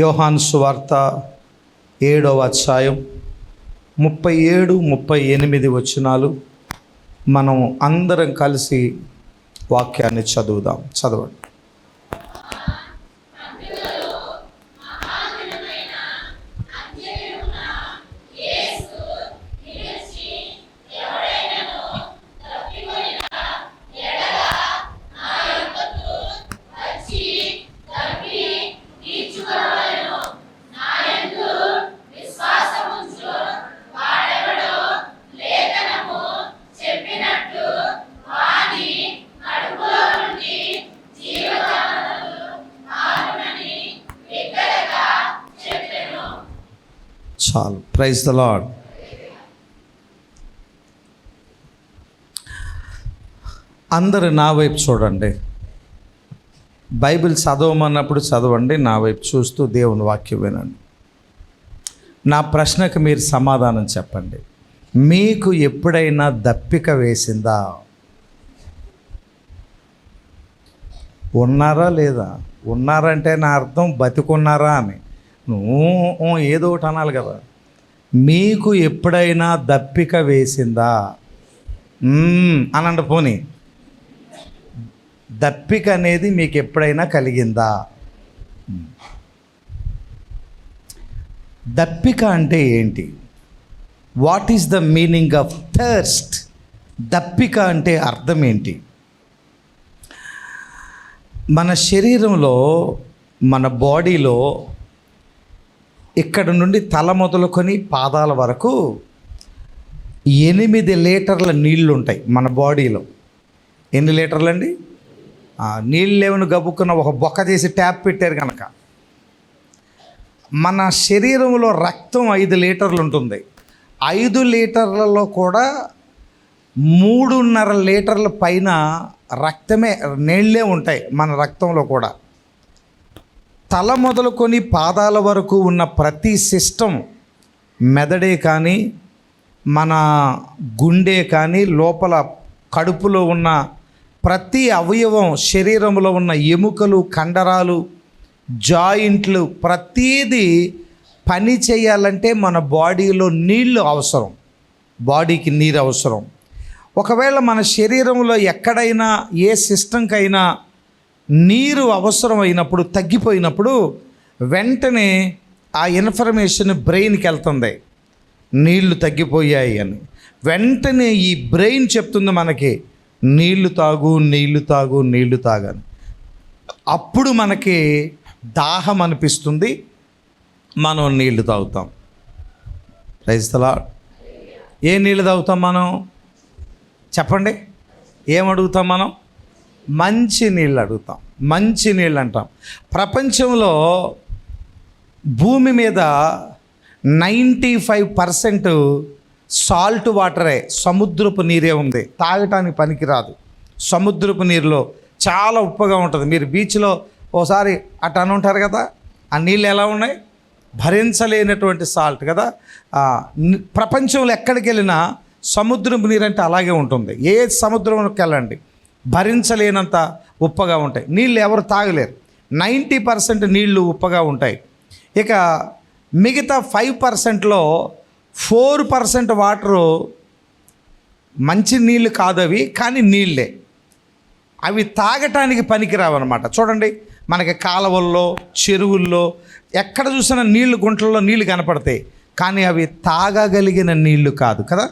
యోహాను సువార్త 7వ అధ్యాయం 37-38 వచనాలు మనం అందరం కలిసి వాక్యాన్ని చదువుదాం. చదవండి. చాలు. Praise the Lord. అందరు నా వైపు చూడండి. బైబిల్ చదవమన్నప్పుడు చదవండి, నా వైపు చూస్తూ దేవుని వాక్యం వినండి. నా ప్రశ్నకు మీరు సమాధానం చెప్పండి. మీకు ఎప్పుడైనా దప్పిక వేసిందా? ఉన్నారా లేదా? ఉన్నారంటే నా అర్థం బతికున్నారా అని. నువ్వు ఏదో ఒకటి అనాలి కదా. మీకు ఎప్పుడైనా దప్పిక వేసిందా అనండి. పోనీ దప్పిక అనేది మీకు ఎప్పుడైనా కలిగిందా? దప్పిక అంటే ఏంటి? What is the meaning of thirst? దప్పిక అంటే అర్థం ఏంటి? మన శరీరంలో, మన బాడీలో ఇక్కడ నుండి తల మొదలుకొని పాదాల వరకు 8 లీటర్ల నీళ్లు ఉంటాయి మన బాడీలో. ఎన్ని లీటర్లు అండి? నీళ్ళు లేవని గబుక్కున్న ఒక బొక్క చేసి ట్యాప్ పెట్టారు కనుక మన శరీరంలో రక్తం 5 లీటర్లు ఉంటుంది. 5 లీటర్లలో కూడా 3.5 లీటర్ల పైన రక్తమే, నీళ్ళే ఉంటాయి మన రక్తంలో కూడా. తల మొదలుకొని పాదాల వరకు ఉన్న ప్రతి సిస్టమ్, మెదడే కానీ, మన గుండె కానీ, లోపల కడుపులో ఉన్న ప్రతి అవయవం, శరీరంలో ఉన్న ఎముకలు, కండరాలు, జాయింట్లు, ప్రతీది పని చేయాలంటే మన బాడీలో నీళ్ళు అవసరం. బాడీకి నీరు అవసరం. ఒకవేళ మన శరీరంలో ఎక్కడైనా ఏ సిస్టంకైనా నీరు అవసరం అయినప్పుడు, తగ్గిపోయినప్పుడు వెంటనే ఆ ఇన్ఫర్మేషన్ బ్రెయిన్కి వెళ్తుంది, నీళ్లు తగ్గిపోయాయి అని. వెంటనే ఈ బ్రెయిన్ చెప్తుంది మనకి, నీళ్లు తాగు, నీళ్లు తాగు, నీళ్లు తాగని. అప్పుడు మనకి దాహం అనిపిస్తుంది, మనం నీళ్లు తాగుతాం. Praise the lord. ఏ నీళ్ళు తాగుతాం మనం? చెప్పండి. ఏమడుగుతాం మనం? మంచి నీళ్ళు అడుగుతాం. మంచి నీళ్ళు అంటాం. ప్రపంచంలో భూమి మీద 95% సాల్ట్ వాటరే, సముద్రపు నీరే ఉంది. తాగటానికి పనికిరాదు. సముద్రపు నీరులో చాలా ఉప్పుగా ఉంటుంది. మీరు బీచ్లో ఓసారి అటు అని ఉంటారు కదా, ఆ నీళ్ళు ఎలా ఉన్నాయి? భరించలేనటువంటి సాల్ట్ కదా. ప్రపంచంలో ఎక్కడికి వెళ్ళినా సముద్రపు నీరు అంటే అలాగే ఉంటుంది. ఏ సముద్రంలోకి వెళ్ళండి, భరించలేనంత ఉప్పగా ఉంటాయి. నీళ్ళు ఎవరు తాగలేరు. 90% నీళ్లు ఉప్పగా ఉంటాయి. ఇక మిగతా 5%లో 4% వాటరు మంచి నీళ్ళు కాదు అవి, కానీ నీళ్ళే. అవి తాగటానికి పనికిరావన్నమాట. చూడండి, మనకి కాలువల్లో, చెరువుల్లో ఎక్కడ చూసినా నీళ్లు, గుంటల్లో నీళ్లు కనపడతాయి, కానీ అవి తాగగలిగిన నీళ్లు కాదు కదా.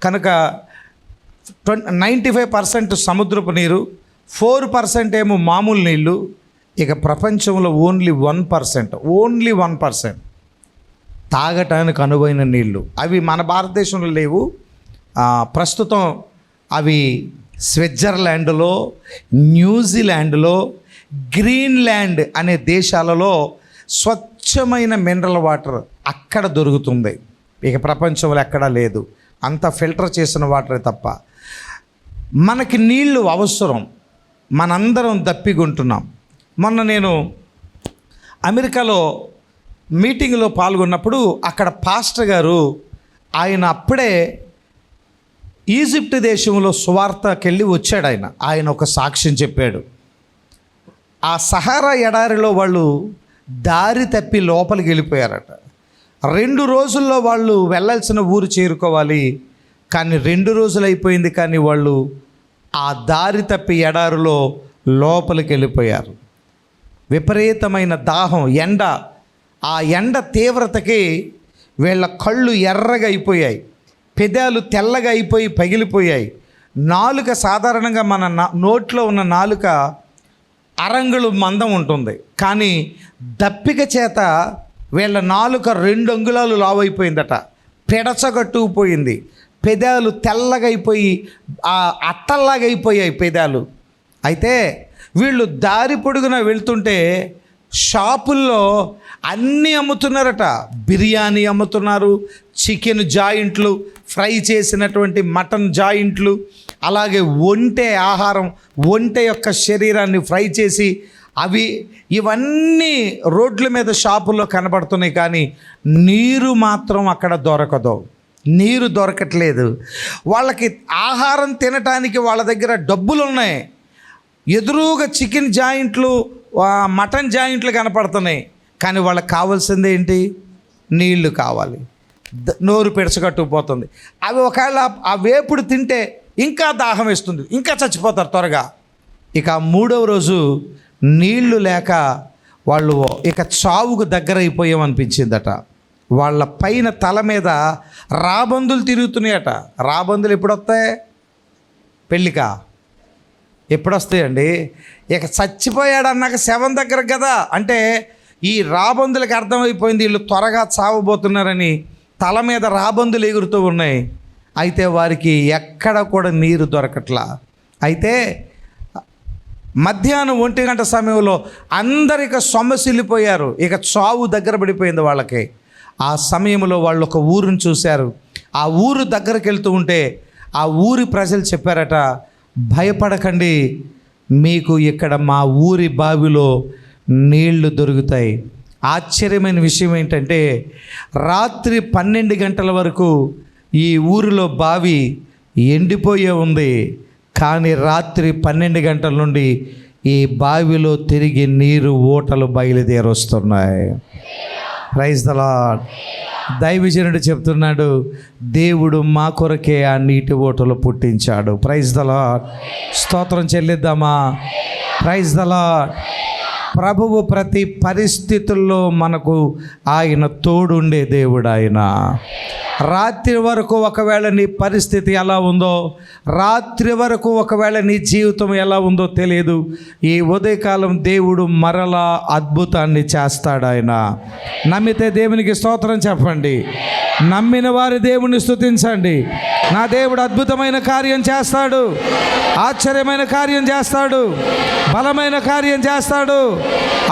కనుక 95% సముద్రపు నీరు, 4% ఏమో మామూలు నీళ్ళు. ఇక ప్రపంచంలో ఓన్లీ 1% తాగటానికి అనువైన నీళ్ళు. అవి మన భారతదేశంలో లేవు. ప్రస్తుతం అవి స్విట్జర్లాండ్లో, న్యూజిలాండ్లో, గ్రీన్లాండ్ అనే దేశాలలో స్వచ్ఛమైన మినరల్ వాటర్ అక్కడ దొరుకుతుంది. ఇక ప్రపంచంలో ఎక్కడా లేదు. అంత ఫిల్టర్ చేసిన వాటరే తప్ప. మనకి నీళ్లు అవసరం. మనందరం దప్పిగొంటున్నాం. మొన్న నేను అమెరికాలో మీటింగ్లో పాల్గొన్నప్పుడు అక్కడ పాస్టర్ గారు, ఆయన అప్పుడే ఈజిప్ట్ దేశంలో సువార్తకెళ్ళి వచ్చాడు. ఆయన ఒక సాక్ష్యం చెప్పాడు. ఆ సహారా ఎడారిలో వాళ్ళు దారి తప్పి లోపలికి వెళ్ళిపోయారట. 2 రోజుల్లో వాళ్ళు వెళ్ళాల్సిన ఊరు చేరుకోవాలి, కానీ 2 రోజులు అయిపోయింది, కానీ వాళ్ళు ఆ దారి తప్పి ఎడారిలో లోపలికి వెళ్ళిపోయారు. విపరీతమైన దాహం, ఎండ, ఆ ఎండ తీవ్రతకి వీళ్ళ కళ్ళు ఎర్రగా అయిపోయాయి, పెదాలు తెల్లగా అయిపోయి పగిలిపోయాయి. నాలుక సాధారణంగా మన నోట్లో ఉన్న నాలుక అరంగుళం మందం ఉంటుంది, కానీ దప్పిక చేత వీళ్ళ నాలుక 2 అంగుళాలు లావైపోయిందట, పెడచగట్టుకుపోయింది, పెదాలు తెల్లగా అయిపోయి అట్టల్లాగా అయిపోయాయి పెదాలు. అయితే వీళ్ళు దారి పొడుగున వెళ్తుంటే షాపుల్లో అన్నీ అమ్ముతున్నారట. బిర్యానీ అమ్ముతున్నారు, చికెన్ జాయింట్లు, ఫ్రై చేసినటువంటి మటన్ జాయింట్లు, అలాగే ఒంటె ఆహారం, ఒంటె యొక్క శరీరాన్ని ఫ్రై చేసి ఇవన్నీ రోడ్ల మీద షాపుల్లో కనబడుతున్నాయి. కానీ నీరు మాత్రం అక్కడ దొరకదు, నీరు దొరకట్లేదు. వాళ్ళకి ఆహారం తినటానికి వాళ్ళ దగ్గర డబ్బులు ఉన్నాయి, ఎదురుగా చికెన్ జాయింట్లు, మటన్ జాయింట్లు కనపడుతున్నాయి, కానీ వాళ్ళకి కావాల్సింది ఏంటి? నీళ్లు కావాలి. నోరు పెడచగట్టుకుపోతుంది. అవి ఒకవేళ ఆ వేపుడు తింటే ఇంకా దాహం వేస్తుంది, ఇంకా చచ్చిపోతారు త్వరగా. ఇక 3వ రోజు నీళ్లు లేక వాళ్ళు ఇక చావుకు దగ్గర అయిపోయామనిపించిందట. వాళ్ళ పైన తల మీద రాబందులు తిరుగుతున్నాయట. రాబందులు ఎప్పుడు వస్తాయి? పెళ్ళికా ఎప్పుడు వస్తాయండి? ఇక చచ్చిపోయాడు అన్నాక శవం దగ్గర కదా. అంటే ఈ రాబందులకు అర్థమైపోయింది వీళ్ళు త్వరగా చావబోతున్నారని. తల మీద రాబందులు ఎగురుతూ ఉన్నాయి. అయితే వారికి ఎక్కడ కూడా నీరు దొరకట్లా. అయితే మధ్యాహ్నం 1 గంట సమయంలో అందరిక సొమ్మసిల్లిపోయారు, ఇక చావు దగ్గర పడిపోయింది వాళ్ళకి. ఆ సమయంలో వాళ్ళు ఒక ఊరుని చూశారు. ఆ ఊరు దగ్గరికి వెళ్తూ ఉంటే ఆ ఊరి ప్రజలు చెప్పారట, భయపడకండి, మీకు ఇక్కడ మా ఊరి బావిలో నీళ్లు దొరుకుతాయి. ఆశ్చర్యమైన విషయం ఏంటంటే రాత్రి 12 గంటల వరకు ఈ ఊరిలో బావి ఎండిపోయే ఉంది, కానీ రాత్రి 12 గంటల నుండి ఈ బావిలో తిరిగి నీరు ఊటలు బయలుదేరి వస్తున్నాయి. Praise the Lord. దైవజనుడు చెప్తున్నాడు, దేవుడు మా కొరకే ఆ నీటి ఊటలు పుట్టించాడు. Praise the Lord. స్తోత్రం చెల్లిద్దామా? Praise the lord. ప్రభువు ప్రతి పరిస్థితుల్లో మనకు ఆయన తోడుండే దేవుడు. ఆయన రాత్రి వరకు ఒకవేళ నీ పరిస్థితి ఎలా ఉందో, రాత్రి వరకు ఒకవేళ నీ జీవితం ఎలా ఉందో తెలియదు, ఈ ఉదయకాలం దేవుడు మరలా అద్భుతాన్ని చేస్తాడు. ఆయన నమ్మితే దేవునికి స్తోత్రం చెప్పండి. నమ్మిన వారి దేవుని స్తుతించండి. నా దేవుడు అద్భుతమైన కార్యం చేస్తాడు, ఆశ్చర్యమైన కార్యం చేస్తాడు, బలమైన కార్యం చేస్తాడు.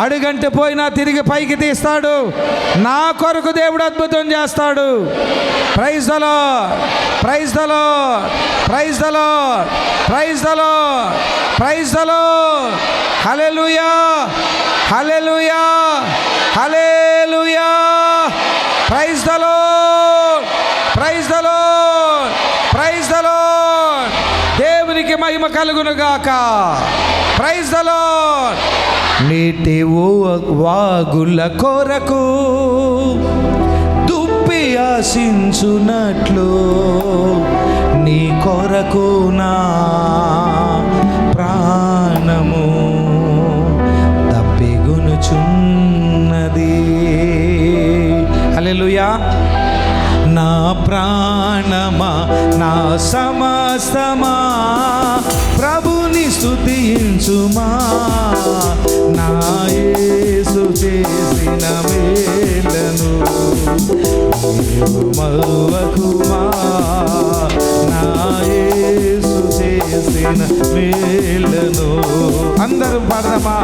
అడుగంటే పోయినా తిరిగి పైకి తీస్తాడు. నా కొరకు దేవుడు అద్భుతం చేస్తాడు. Praise the Lord, praise the Lord, praise the Lord, praise the Lord, praise the Lord. Hallelujah, hallelujah, hallelujah. Praise the Lord, praise the Lord, praise the Lord. దేవునికి మహిమ కలుగును గాక. Praise the Lord. నీటి వాగుల కొరకు దుప్పి ఆశించునట్లు నీ కొరకు నా ప్రాణము దప్పిగొనుచున్నది. హల్లెలూయా. నా ప్రాణమా, నా సమస్తమా ప్రభుని స్తుతించుమా. నా యేసు చేసిన మేలను నీవు మరువకుమా. నా యేసు చేసిన మేలను. అందరూ పాడదామా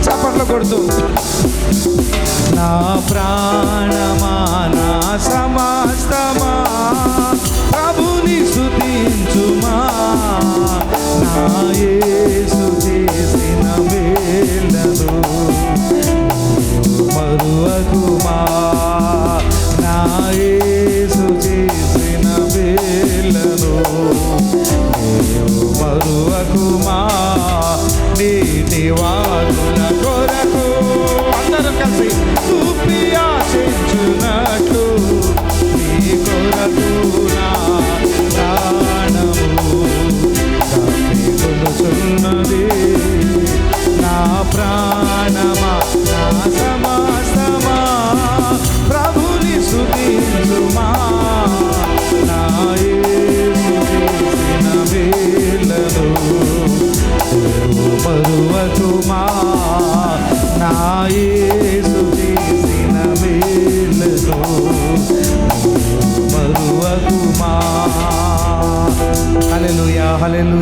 చప్పట్లు కొడుతూ. నా ప్రాణమా, నా సమస్తమా ప్రభుని స్తుతించుమా. నా యేసు చేసిన మేలను మరువకుమా. నా యేసు చేసిన మేలను మరువకుమా. నీటి వాగుల కొరకు అందరం కలిసి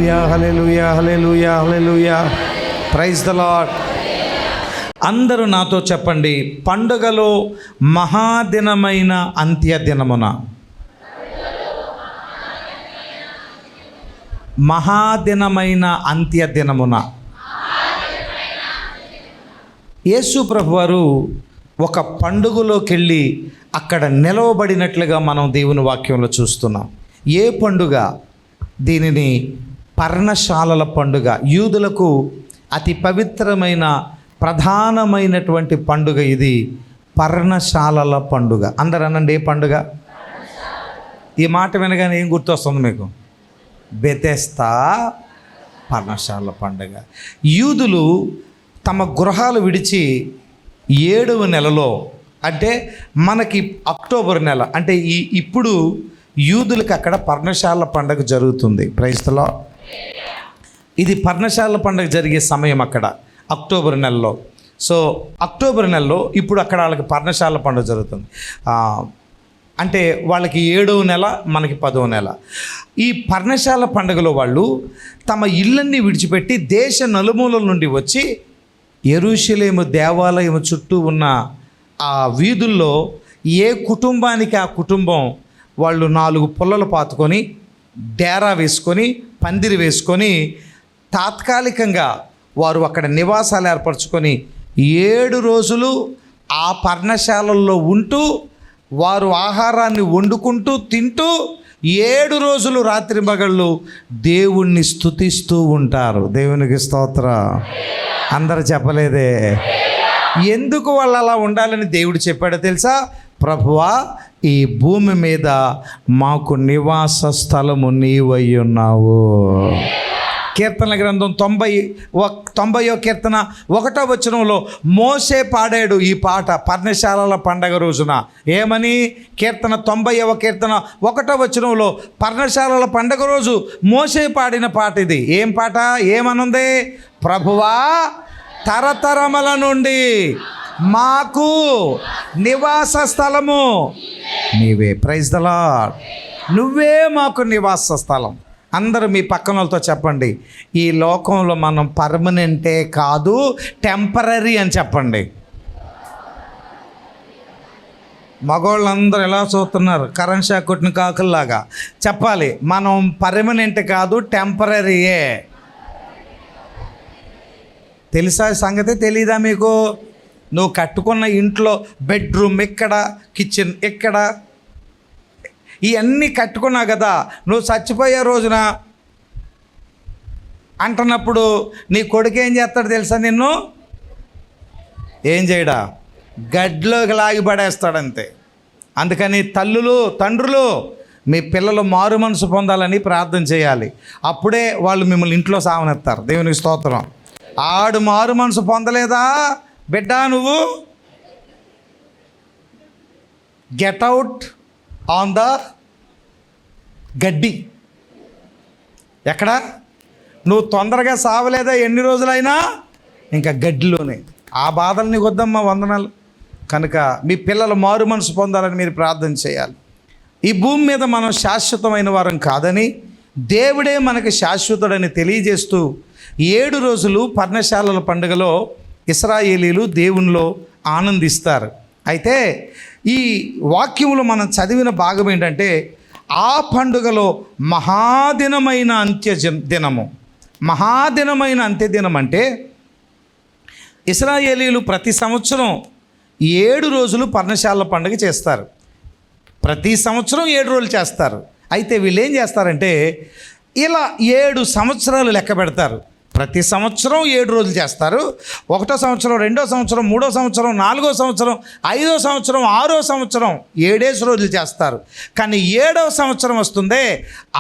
hallelujah, hallelujah, hallelujah, hallelujah. Praise the Lord. అందరూ నాతో చెప్పండి, పండుగలో మహాదినమైన అంత్యదినమున. మహాదినమైన అంత్యదినమున యేసు ప్రభువారు ఒక పండుగలోకి వెళ్ళి అక్కడ నిలవబడినట్లుగా మనం దేవుని వాక్యంలో చూస్తున్నాం. ఏ పండుగ? దీనిని పర్ణశాలల పండుగ. యూదులకు అతి పవిత్రమైన ప్రధానమైనటువంటి పండుగ ఇది, పర్ణశాలల పండుగ. అందరూ అనండి, ఏ పండుగ? ఈ మాట వినగానే ఏం గుర్తొస్తుంది మీకు? బెతెస్దా పర్ణశాల పండుగ. యూదులు తమ గృహాలు విడిచి 7వ నెలలో, అంటే మనకి అక్టోబర్ నెల, అంటే ఇప్పుడు యూదులకు అక్కడ పర్ణశాల పండుగ జరుగుతుంది. Praise the Lord. ఇది పర్ణశాల పండుగ జరిగే సమయం అక్కడ అక్టోబర్ నెలలో. సో అక్టోబర్ నెలలో ఇప్పుడు అక్కడ వాళ్ళకి పర్ణశాల పండుగ జరుగుతుంది. అంటే వాళ్ళకి 7వ నెల, మనకి 10వ నెల. ఈ పర్ణశాల పండుగలో వాళ్ళు తమ ఇళ్ళన్నీ విడిచిపెట్టి దేశ నలుమూలల నుండి వచ్చి యెరూషలేము దేవాలయం చుట్టూ ఉన్న ఆ వీధుల్లో ఏ కుటుంబానికి ఆ కుటుంబం వాళ్ళు 4 పుల్లలు పాతుకొని, డేరా వేసుకొని, పందిరి వేసుకొని, తాత్కాలికంగా వారు అక్కడ నివాసాలు ఏర్పరచుకొని 7 రోజులు ఆ పర్ణశాలల్లో ఉంటూ వారు ఆహారాన్ని వండుకుంటూ తింటూ 7 రోజులు రాత్రి మగళ్ళు దేవుణ్ణి స్తుతిస్తూ ఉంటారు. దేవునికి స్తోత్రం. అందరు చెప్పలేదే. ఎందుకు వాళ్ళు అలా ఉండాలని దేవుడు చెప్పాడో తెలుసా? ప్రభువా, ఈ భూమి మీద మాకు నివాస స్థలము నీవై ఉన్నావు. కీర్తనల గ్రంథం 90వ కీర్తన 1వ వచనంలో మోషే పాడాడు ఈ పాట పర్ణశాలల పండగ రోజున. ఏమని? కీర్తన 90వ కీర్తన 1వ వచనంలో పర్ణశాలల పండగ రోజు మోషే పాడిన పాట ఇది. ఏం పాట? ఏమనుంది? ప్రభువా, తరతరముల నుండి మాకు నివాస స్థలము నీవే. Praise the Lord. నువ్వే మాకు నివాస స్థలం. అందరూ మీ పక్కన వాళ్ళతో చెప్పండి, ఈ లోకంలో మనం పర్మనెంటే కాదు, టెంపరరీ అని చెప్పండి. మగవాళ్ళందరూ ఎలా చూస్తున్నారు? కరెంట్ షాక్ కొట్టిన కాకుల్లాగా చెప్పాలి. మనం పర్మనెంట్ కాదు, టెంపరరీయే. తెలుసా సంగతి? తెలీదా మీకు? నువ్వు కట్టుకున్న ఇంట్లో బెడ్రూమ్ ఎక్కడ, కిచెన్ ఎక్కడ, ఇవన్నీ కట్టుకున్నావు కదా. నువ్వు చచ్చిపోయే రోజున అంటున్నప్పుడు నీ కొడుకు ఏం చేస్తాడు తెలుసా? నిన్ను ఏం చేయడా? గడ్లోకి లాగి పడేస్తాడంతే. అందుకని తల్లులు, తండ్రులు, మీ పిల్లలు మారు మనసు పొందాలని ప్రార్థన చేయాలి. అప్పుడే వాళ్ళు మిమ్మల్ని ఇంట్లో సావనెత్తారు. దేవునికి స్తోత్రం. ఆడు మారు మనసు పొందలేదా బిడ్డ, నువ్వు గెట్ అవుట్ ఆన్ ద గడ్డి. ఎక్కడ? నువ్వు తొందరగా సావలేదా ఎన్ని రోజులైనా, ఇంకా గడ్డిలోనే. ఆ బాధలు నీకు వద్దమ్మా, వందనాలు. కనుక మీ పిల్లలు మారు మనసు పొందాలని మీరు ప్రార్థన చేయాలి. ఈ భూమి మీద మనం శాశ్వతమైన వారం కాదని, దేవుడే మనకి శాశ్వతుడని తెలియజేస్తూ 7 రోజులు పర్ణశాలల పండుగలో ఇశ్రాయేలీలు దేవునిలో ఆనందిస్తారు. అయితే ఈ వాక్యంలో మనం చదివిన భాగం ఏంటంటే, ఆ పండుగలో మహాదినమైన అంత్యదినము. మహాదినమైన అంత్యదినం అంటే ఇశ్రాయేలీలు ప్రతి సంవత్సరం 7 రోజులు పర్ణశాలల పండుగ చేస్తారు. ప్రతి సంవత్సరం 7 రోజులు చేస్తారు. అయితే వీళ్ళు ఏం చేస్తారంటే, ఇలా 7 సంవత్సరాలు లెక్క పెడతారు. ప్రతి సంవత్సరం 7 రోజులు చేస్తారు. 1వ సంవత్సరం, 2వ సంవత్సరం, 3వ సంవత్సరం, 4వ సంవత్సరం, 5వ సంవత్సరం, 6వ సంవత్సరం 7 రోజులు చేస్తారు. కానీ 7వ సంవత్సరం వస్తుందే,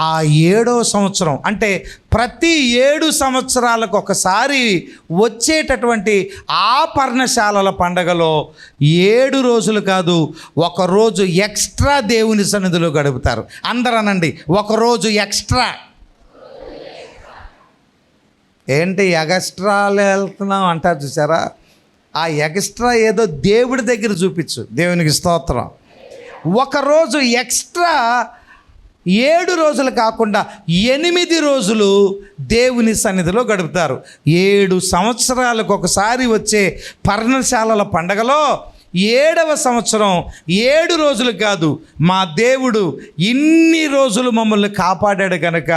ఆ 7వ సంవత్సరం అంటే ప్రతి 7 సంవత్సరాలకు ఒకసారి వచ్చేటటువంటి ఆ పర్ణశాలల పండగలో 7 రోజులు కాదు, 1 రోజు ఎక్స్ట్రా దేవుని సన్నిధిలో గడుపుతారు. అందరూ అనండి, 1 రోజు ఎక్స్ట్రా. ఏంటి ఎగస్ట్రాలు వెళ్తున్నాం అంటారు చూసారా? ఆ ఎక్స్ట్రా ఏదో దేవుడి దగ్గర చూపించు. దేవునికి స్తోత్రం. 1 రోజు ఎక్స్ట్రా 7 రోజులు కాకుండా 8 రోజులు దేవుని సన్నిధిలో గడుపుతారు. 7 సంవత్సరాలకు ఒకసారి వచ్చే పర్ణశాలల పండగలో 7వ సంవత్సరం 7 రోజులు కాదు, మా దేవుడు ఇన్ని రోజులు మమ్మల్ని కాపాడాడు కనుక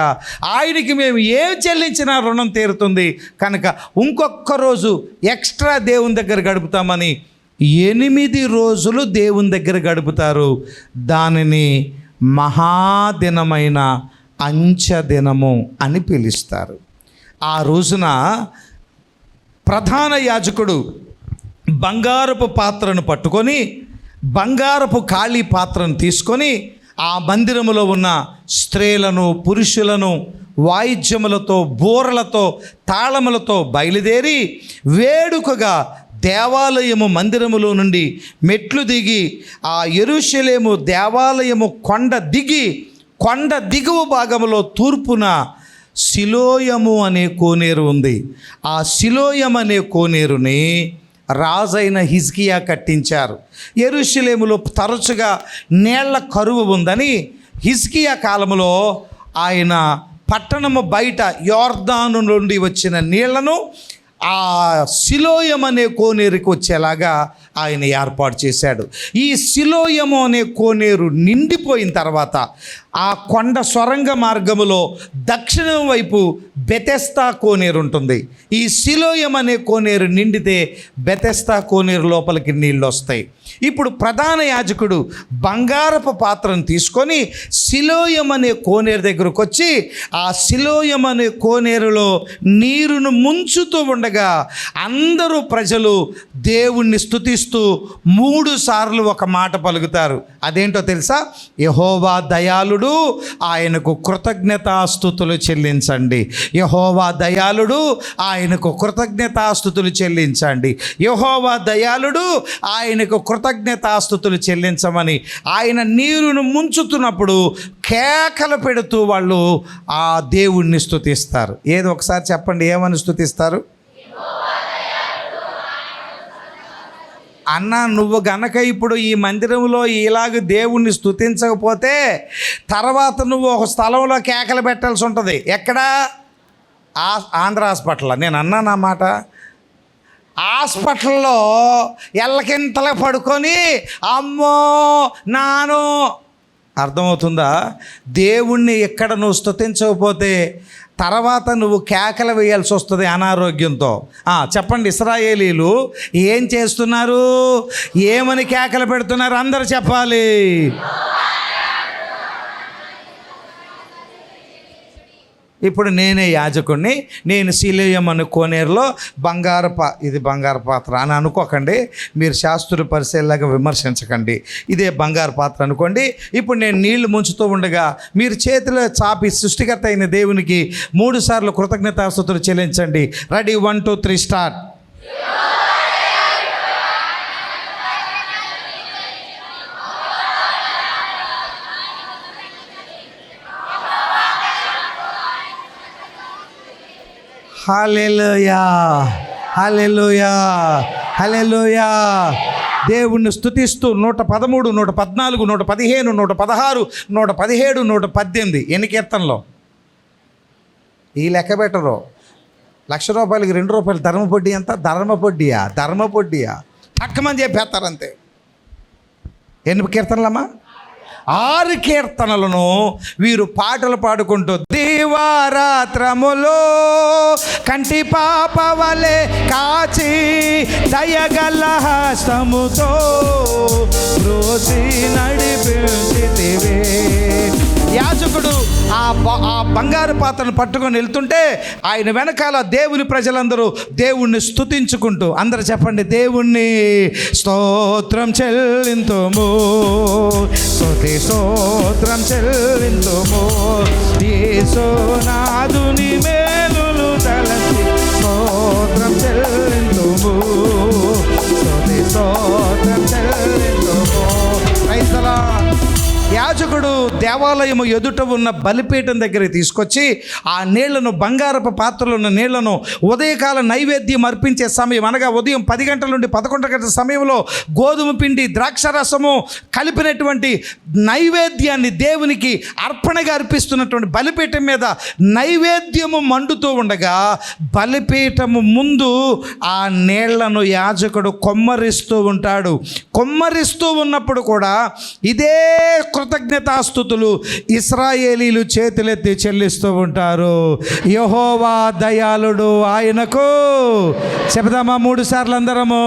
ఆయనకి మేము ఏం చెల్లించినా రుణం తీరుతుంది కనుక ఇంకొక రోజు ఎక్స్ట్రా దేవుని దగ్గర గడుపుతామని 8 రోజులు దేవుని దగ్గర గడుపుతారు. దానిని మహాదినమైన అంచెదినము అని పిలుస్తారు. ఆ రోజున ప్రధాన యాజకుడు బంగారపు పాత్రను పట్టుకొని, బంగారపు ఖాళీ పాత్రను తీసుకొని ఆ మందిరములో ఉన్న స్త్రీలను పురుషులను వాయిద్యములతో బూరలతో తాళములతో బయలుదేరి వేడుకగా దేవాలయము మందిరములో నుండి మెట్లు దిగి ఆ యెరూషలేము దేవాలయము కొండ దిగువ భాగములో తూర్పున సిలోయము అనే కోనేరు ఉంది. ఆ సిలోయం అనే కోనేరుని రాజైన హిజ్కియా కట్టించారు. యెరూషలేములో తరచుగా నీళ్ల కరువు ఉందని హిజ్కియా కాలంలో ఆయన పట్టణము బయట యోర్దాను నుండి వచ్చిన నీళ్లను ఆ సిలోయం అనే కోనేరుకి వచ్చేలాగా ఆయన ఏర్పాటు చేశాడు. ఈ సిలోయము అనే కోనేరు నిండిపోయిన తర్వాత ఆ కొండ సొరంగ మార్గములో దక్షిణం వైపు బెతెస్తా కోనేరు ఉంటుంది. ఈ సిలోయం అనే కోనేరు నిండితే బెతెస్తా కోనేరు లోపలికి నీళ్ళు వస్తాయి. ఇప్పుడు ప్రధాన యాజకుడు బంగారపు పాత్రను తీసుకొని సిలోయం అనే కోనేరు దగ్గరకు వచ్చి ఆ సిలోయం అనే కోనేరులో నీరును ముంచుతూ ఉండగా అందరూ ప్రజలు దేవుణ్ణి స్తుతిస్తూ 3 సార్లు ఒక మాట పలుకుతారు. అదేంటో తెలుసా? యెహోవా దయాళుడు, ఆయనకు కృతజ్ఞతాస్తుతులు చెల్లించండి. యెహోవా దయాళుడు, ఆయనకు కృతజ్ఞతాస్తుతులు చెల్లించండి. యెహోవా దయాళుడు, ఆయనకు కృతజ్ఞతాస్తుతులు చెల్లించమని ఆయన నీరును ముంచుతున్నప్పుడు కేకలు పెడుతూ వాళ్ళు ఆ దేవుణ్ణి స్తుతిస్తారు. ఏదో ఒకసారి చెప్పండి, ఏమని స్తుతిస్తారు? అన్న, నువ్వు గనక ఇప్పుడు ఈ మందిరంలో ఇలాగ దేవుణ్ణి స్తుతించకపోతే తర్వాత నువ్వు ఒక స్థలంలో కేకలు పెట్టాల్సి ఉంటుంది. ఎక్కడా? ఆంధ్ర హాస్పిటల్. నేను అన్నాను ఆ మాట. హాస్పిటల్లో ఎల్లకింతలా పడుకొని అమ్మో నాను, అర్థమవుతుందా? దేవుణ్ణి ఎక్కడ నువ్వు స్తుతించకపోతే తర్వాత నువ్వు కేకలు వేయాల్సి వస్తుంది అనారోగ్యంతో. చెప్పండి, ఇశ్రాయేలీలు ఏం చేస్తున్నారు? ఏమని కేకలు పెడుతున్నారు? అందరూ చెప్పాలి. ఇప్పుడు నేనే యాజకుడిని, నేను సిలోయం అనే కోనేరులో ఇది బంగారు పాత్ర అని అనుకోకండి. మీరు శాస్త్రుల పరిశీలనగా విమర్శించకండి. ఇదే బంగారు పాత్ర అనుకోండి. ఇప్పుడు నేను నీళ్లు ముంచుతూ ఉండగా మీరు చేతిలో చాపి సృష్టికర్త అయిన దేవునికి 3 సార్లు కృతజ్ఞతాస్తుతులు చెల్లించండి. Ready, 1 2 3 start. Hallelujah, hallelujah, hallelujah. దేవుణ్ణి స్తుతిస్తూ 113, 114, 115, 116, 117, 118 ఎన్ని కీర్తనలో? ఈ లెక్క పెట్టరు. ₹1,00,000కి ₹2 ధర్మపొడ్డి ఎంత? ధర్మపొడ్డియా తక్కువని చెప్పేస్తారంతే. ఎన్ని కీర్తనలమ్మా? 6 కీర్తనలను వీరు పాటలు పాడుకుంటూ దీవారాత్రములో కంటి పాప వలె కాచి దయగల హస్తముతో రోజీ నడిపించితివే. యాజకుడు ఆ బంగారు పాత్రను పట్టుకొని వెళ్తుంటే ఆయన వెనకాల దేవుని ప్రజలందరూ దేవుణ్ణి స్తుతించుకుంటూ, అందరూ చెప్పండి, దేవుణ్ణి స్తోత్రం చెల్లింతుము, స్తుతి స్తోత్రం చెల్లింతుము, యేసునాథుని మేలులు తలచి స్తోత్రం చెల్లింతుము, స్తుతి స్తోత్రం చెల్లింతుము. క్రైస్తవ యాజకుడు దేవాలయము ఎదుట ఉన్న బలిపీఠం దగ్గరికి తీసుకొచ్చి ఆ నీళ్లను, బంగారపు పాత్రలో ఉన్న నీళ్లను ఉదయకాల నైవేద్యం అర్పించే సమయం, అనగా ఉదయం 10 గంటల నుండి 11 గంటల సమయంలో గోధుమ పిండి, ద్రాక్షరసము కలిపినటువంటి నైవేద్యాన్ని దేవునికి అర్పణగా అర్పిస్తున్నటువంటి బలిపీఠం మీద నైవేద్యము మండుతూ ఉండగా బలిపీఠము ముందు ఆ నీళ్లను యాజకుడు కొమ్మరిస్తూ ఉంటాడు. కొమ్మరిస్తూ ఉన్నప్పుడు కూడా ఇదే కృతజ్ఞతాస్తుతులు ఇశ్రాయేలీలు చేతులెత్తి చెల్లిస్తూ ఉంటారు. యెహోవా దయాళుడు, ఆయనకు చెబుదామా 3 సార్లు అందరము.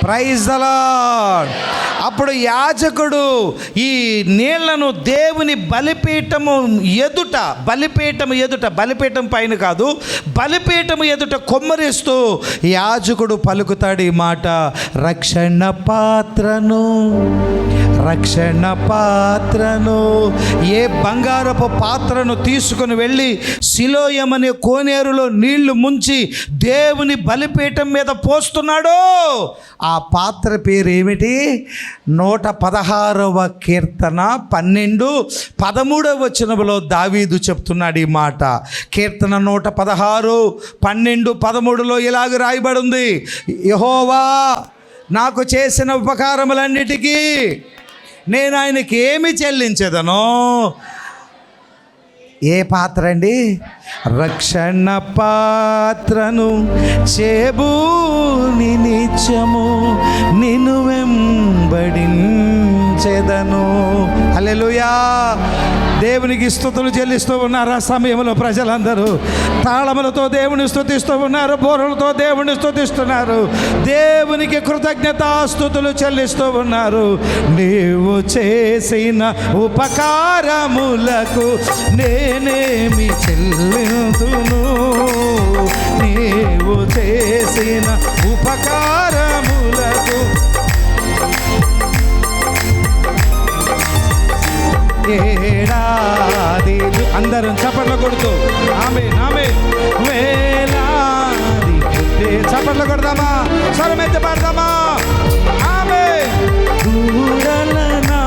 Praise the Lord. అప్పుడు యాజకుడు ఈ నీళ్లను దేవుని బలిపీఠము ఎదుట, బలిపీఠం పైన కాదు, బలిపీఠము ఎదుట కొమ్మరిస్తూ యాజకుడు పలుకుతాడు ఈ మాట: రక్షణ పాత్రను, ఏ బంగారపు పాత్రను తీసుకుని వెళ్ళి సిలోయమనే కోనేరులో నీళ్లు ముంచి దేవుని బలిపీఠం మీద పోస్తున్నాడో ఆ పాత్ర పేరు ఏమిటి? 116వ కీర్తన 12-13వ వచనంలో దావీదు చెప్తున్నాడు ఈ మాట. కీర్తన 116, 12, 13లో ఇలాగ రాయబడి ఉంది: యెహోవా నాకు చేసిన ఉపకారములన్నిటికీ నేను ఆయనకి ఏమి చెల్లించెదనో. ఏ పాత్ర అండి? రక్షణ పాత్రను చేబూని నిత్యము నిన్ను వెంబడించెదను. హల్లెలూయా. దేవునికి స్తుతులు చెల్లిస్తూ ఉన్నారు. ఆ సమయంలో ప్రజలందరూ తాళములతో దేవుని స్తుతిస్తూ ఉన్నారు, బోరలతో దేవుని స్తుతిస్తున్నారు, దేవునికి కృతజ్ఞతాస్తుతులు చెల్లిస్తూ ఉన్నారు. నీవు చేసిన ఉపకారములకు నేనేమి చెల్లింతును, నీవు చేసిన ఉపకారములకు ఏడాది. అందరం చప్పట్లు కొడుతూ ఆమేన్ వేలాది చప్పట్లు కొడదామా? స్వరమెత్తి పాడదామా? ఆమేన్. దూడలనా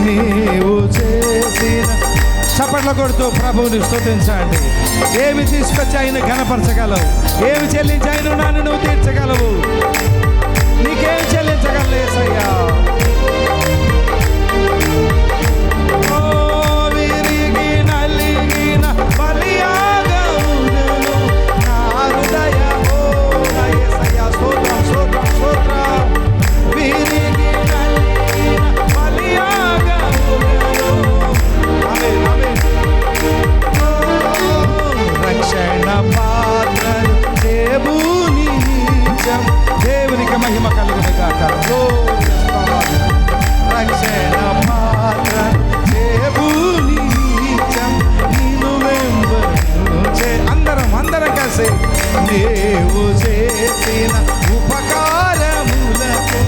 నీవు చేసిన. చప్పట్లు కొడుతూ ప్రభువుని స్తుతించండి. ఏమి తీసుకొచ్చి ఆయన ఘనపరచగలవు? ఏమి చెల్లించి ఆయన రుణాన్ని నువ్వు తీర్చగలవు? నీకేం చెల్లించగలవు యేసయ్యా? విరిగి నలిగిన బలియాగములను నా హృదయమో నా యేసయ్యా. స్తోత్రం స్తోత్రం స్తోత్రం. విరిగి నలిగిన బలియాగములను ఆమేన్ ఆమేన్. రక్షణ పాత్రను దేవుని నిత్యం. దేవునికి మహిమ కలుగును గాక. రక్షణ పాత్ర దేవుని నిత్యం నిన్ను వెంబడించే. అందరం కలిసి నీవు చేసిన ఉపకారములకు,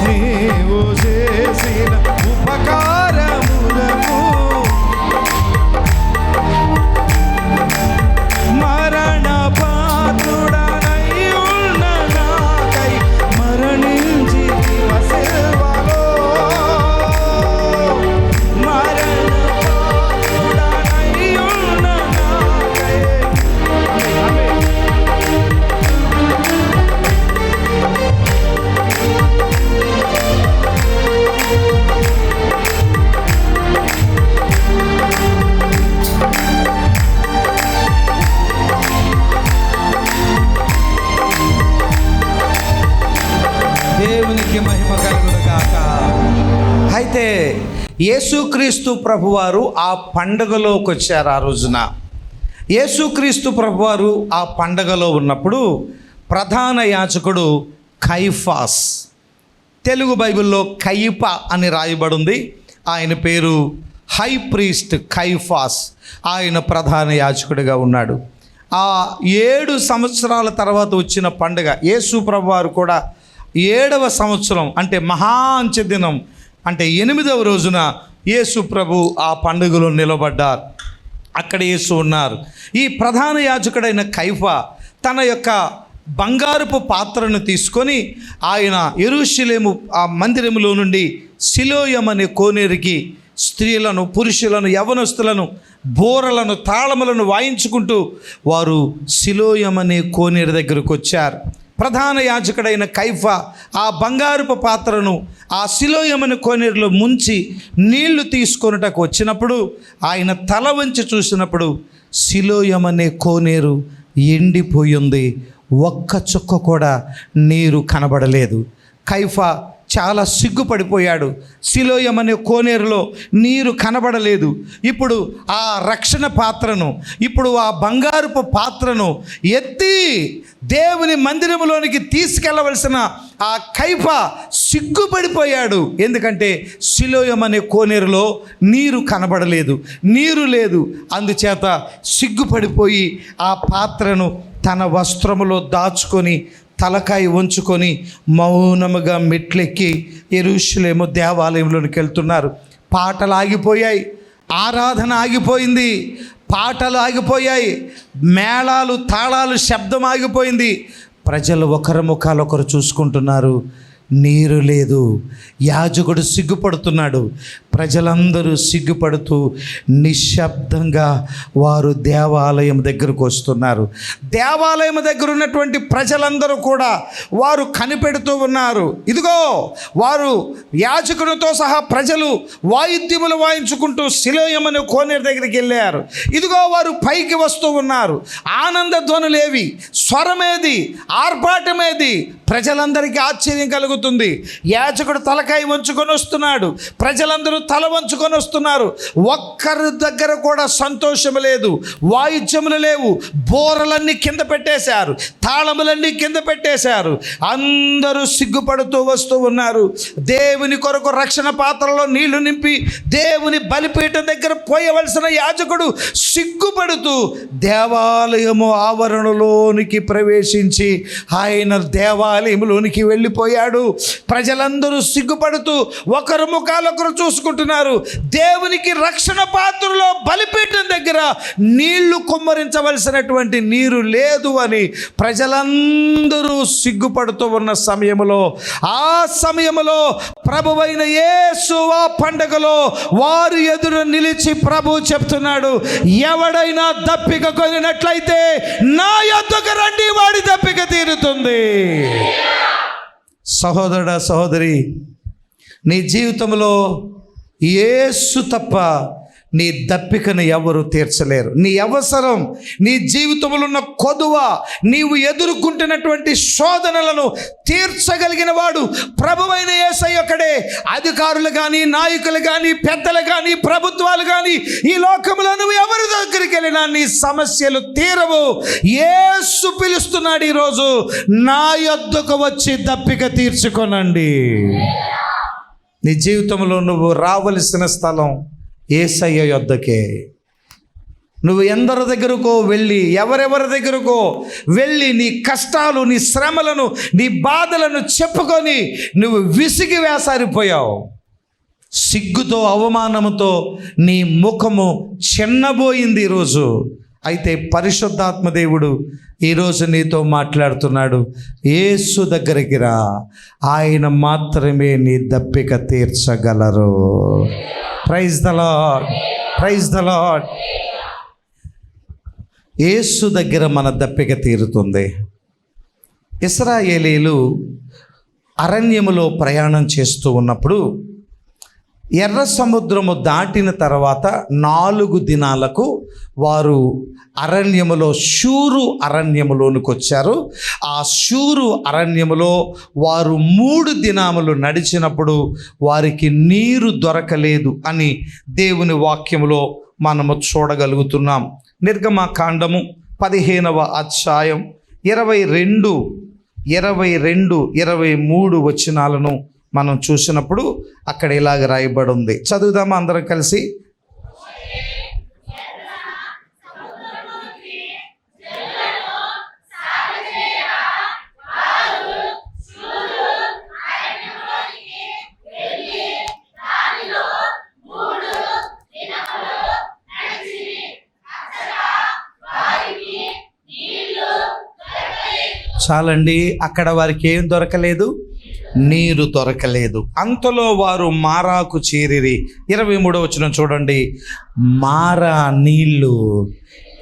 నీవు చేసిన ఉపకారములకు మరణ పాత్రుడనై ఉన్న నాకై మరణించి సిలువలో, మరణ పాత్రుడనై ఉన్న నాకై. దేవునికి మహిమ కలుగును గాక. అయితే యేసుక్రీస్తు ప్రభువారు ఆ పండుగలోకి వచ్చారు. ఆ రోజున యేసుక్రీస్తు ప్రభువారు ఆ పండుగలో ఉన్నప్పుడు ప్రధాన యాజకుడు కైఫాస్, తెలుగు బైబిల్లో కయిప అని రాయబడి ఉంది. ఆయన పేరు హై ప్రీస్ట్ కైఫాస్. ఆయన ప్రధాన యాజకుడిగా ఉన్నాడు. ఆ 7 సంవత్సరాల తర్వాత వచ్చిన పండుగ యేసు ప్రభువారు కూడా 7వ సంవత్సరం అంటే మహా అంచె దినం అంటే 8వ రోజున యేసు ప్రభు ఆ పండుగలో నిలబడ్డారు. అక్కడ యేసు ఉన్నారు. ఈ ప్రధాన యాజకుడైన కైఫా తన యొక్క బంగారపు పాత్రను తీసుకొని ఆయన యెరూషలేము ఆ మందిరములో నుండి సిలోయము అనే కోనేరుకి స్త్రీలను, పురుషులను, యవనస్తులను, బోరలను, తాళములను వాయించుకుంటూ వారు సిలోయము అనే కోనేరు దగ్గరకు వచ్చారు. ప్రధాన యాజకుడైన కైఫా ఆ బంగారపు పాత్రను ఆ సిలోయము అనే కోనేరులో ముంచి నీళ్లు తీసుకొనుటకు వచ్చినప్పుడు ఆయన తల వంచి చూసినప్పుడు సిలోయము అనే కోనేరు ఎండిపోయి ఉంది. ఒక్క చుక్క కూడా నీరు కనబడలేదు. కైఫా చాలా సిగ్గుపడిపోయాడు. సిలోయము అనే కోనేరులో నీరు కనబడలేదు. ఇప్పుడు ఆ రక్షణ పాత్రను, ఇప్పుడు ఆ బంగారపు పాత్రను ఎత్తి దేవుని మందిరములోనికి తీసుకెళ్ళవలసిన ఆ కైఫా సిగ్గుపడిపోయాడు. ఎందుకంటే సిలోయము అనే కోనేరులో నీరు కనబడలేదు, నీరు లేదు. అందుచేత సిగ్గుపడిపోయి ఆ పాత్రను తన వస్త్రములో దాచుకొని తలకాయ ఉంచుకొని మౌనముగా మెట్లెక్కి యెరూషలేము దేవాలయంలోనికి వెళ్తున్నారు. పాటలు ఆగిపోయాయి, ఆరాధన ఆగిపోయింది, పాటలు ఆగిపోయాయి, మేళాలు, తాళాలు శబ్దం ఆగిపోయింది. ప్రజలు ఒకరి ముఖాలు ఒకరు చూసుకుంటున్నారు. నీరు లేదు. యాజకుడు సిగ్గుపడుతున్నాడు. ప్రజలందరూ సిగ్గుపడుతూ నిశ్శబ్దంగా వారు దేవాలయం దగ్గరకు వస్తున్నారు. దేవాలయం దగ్గర ఉన్నటువంటి ప్రజలందరూ కూడా వారు కనిపెడుతూ ఉన్నారు. ఇదిగో వారు యాజకునితో సహా ప్రజలు వాయిద్యములు వాయించుకుంటూ సిలోయము అనే కోనేరు దగ్గరికి వెళ్ళారు. ఇదిగో వారు పైకి వస్తూ ఉన్నారు. ఆనంద ధ్వనులేవి, స్వరమేది, ఆర్భాటమేది? ప్రజలందరికీ ఆశ్చర్యం కలుగుతుంది. యాజకుడు తలకాయ వంచుకొని వస్తున్నాడు, ప్రజలందరూ తల వంచుకొని వస్తున్నారు. ఒక్కరి దగ్గర కూడా సంతోషము లేదు, వాయిద్యములు లేవు, బోరలన్నీ కింద పెట్టేశారు, తాళములన్నీ కింద పెట్టేశారు. అందరూ సిగ్గుపడుతూ వస్తూ ఉన్నారు. దేవుని కొరకు రక్షణ పాత్రలో నీళ్లు నింపి దేవుని బలిపీఠం దగ్గర పోయవలసిన యాజకుడు సిగ్గుపడుతూ దేవాలయము ఆవరణలోనికి ప్రవేశించి ఆయన దేవాలయంలోనికి వెళ్ళిపోయాడు. ప్రజలందరూ సిగ్గుపడుతూ ఒకరు ముఖాలొకరు చూసుకుంటున్నారు. దేవునికి రక్షణ పాత్రలో బలిపీఠం దగ్గర నీళ్లు కుమ్మరించవలసినటువంటి నీరు లేదు అని ప్రజలందరూ సిగ్గుపడుతూ ఉన్న సమయంలో, ఆ సమయంలో ప్రభువైన యేసు ఆ పండగలో వారి ఎదురు నిలిచి ప్రభు చెప్తున్నాడు, ఎవడైనా దప్పిక కొనినట్లయితే నా యొద్దకు రండి, వాడి దప్పిక తీరుతుంది. సహోదరుడా, సహోదరి, నీ జీవితంలో యేసు తప్ప నీ దప్పికను ఎవరు తీర్చలేరు. నీ అవసరం, నీ జీవితంలో ఉన్న కొదువ, నీవు ఎదుర్కొంటున్నటువంటి శోధనలను తీర్చగలిగిన వాడు ప్రభువైన యేసయ్య ఒక్కడే. అధికారులు కానీ, నాయకులు కానీ, పెద్దలు కానీ, ప్రభుత్వాలు కానీ, ఈ లోకంలో నువ్వు ఎవరి దగ్గరికి వెళ్ళినా నీ సమస్యలు తీరవు. యేసు పిలుస్తున్నాడు ఈరోజు, నా యొద్దకు వచ్చి దప్పిక తీర్చుకొనండి. నీ జీవితంలో నువ్వు రావలసిన స్థలం యేసయ్య యొద్దకే. నువ్వు ఎందరి దగ్గరకో వెళ్ళి, ఎవరెవరి దగ్గరకో వెళ్ళి నీ కష్టాలు, నీ శ్రమలను, నీ బాధలను చెప్పుకొని నువ్వు విసిగి వేసారిపోయావు. సిగ్గుతో, అవమానముతో నీ ముఖము చిన్నబోయింది ఈరోజు. అయితే పరిశుద్ధాత్మ దేవుడు ఈరోజు నీతో మాట్లాడుతున్నాడు. యేసు దగ్గరికి రా, ఆయన మాత్రమే నీ దప్పిక తీర్చగలరు. Praise the Lord, praise the Lord. Yesu దగ్గర మన దప్పిక తీరుతుంది. ఇశ్రాయేలీలు అరణ్యములో ప్రయాణం చేస్తూ ఉన్నప్పుడు ఎర్ర సముద్రము దాటిన తర్వాత 4 దినాలకు వారు అరణ్యములో, షూరు అరణ్యములోనికి వచ్చారు. ఆ షూరు అరణ్యములో వారు 3 దినములు నడిచినప్పుడు వారికి నీరు దొరకలేదు అని దేవుని వాక్యములో మనము చూడగలుగుతున్నాం. నిర్గమకాండము 15వ అధ్యాయం 22, 23 వచనాలను మనం చూసినప్పుడు అక్కడ ఇలాగ రాయబడి ఉంది. చదువుదామా అందరం కలిసి? చాలండి, అక్కడ వారికి ఏం దొరకలేదు, నీరు దొరకలేదు. అంతలో వారు మారాకు చేరిరి. 23వ వచనం చూడండి. మారా నీళ్ళు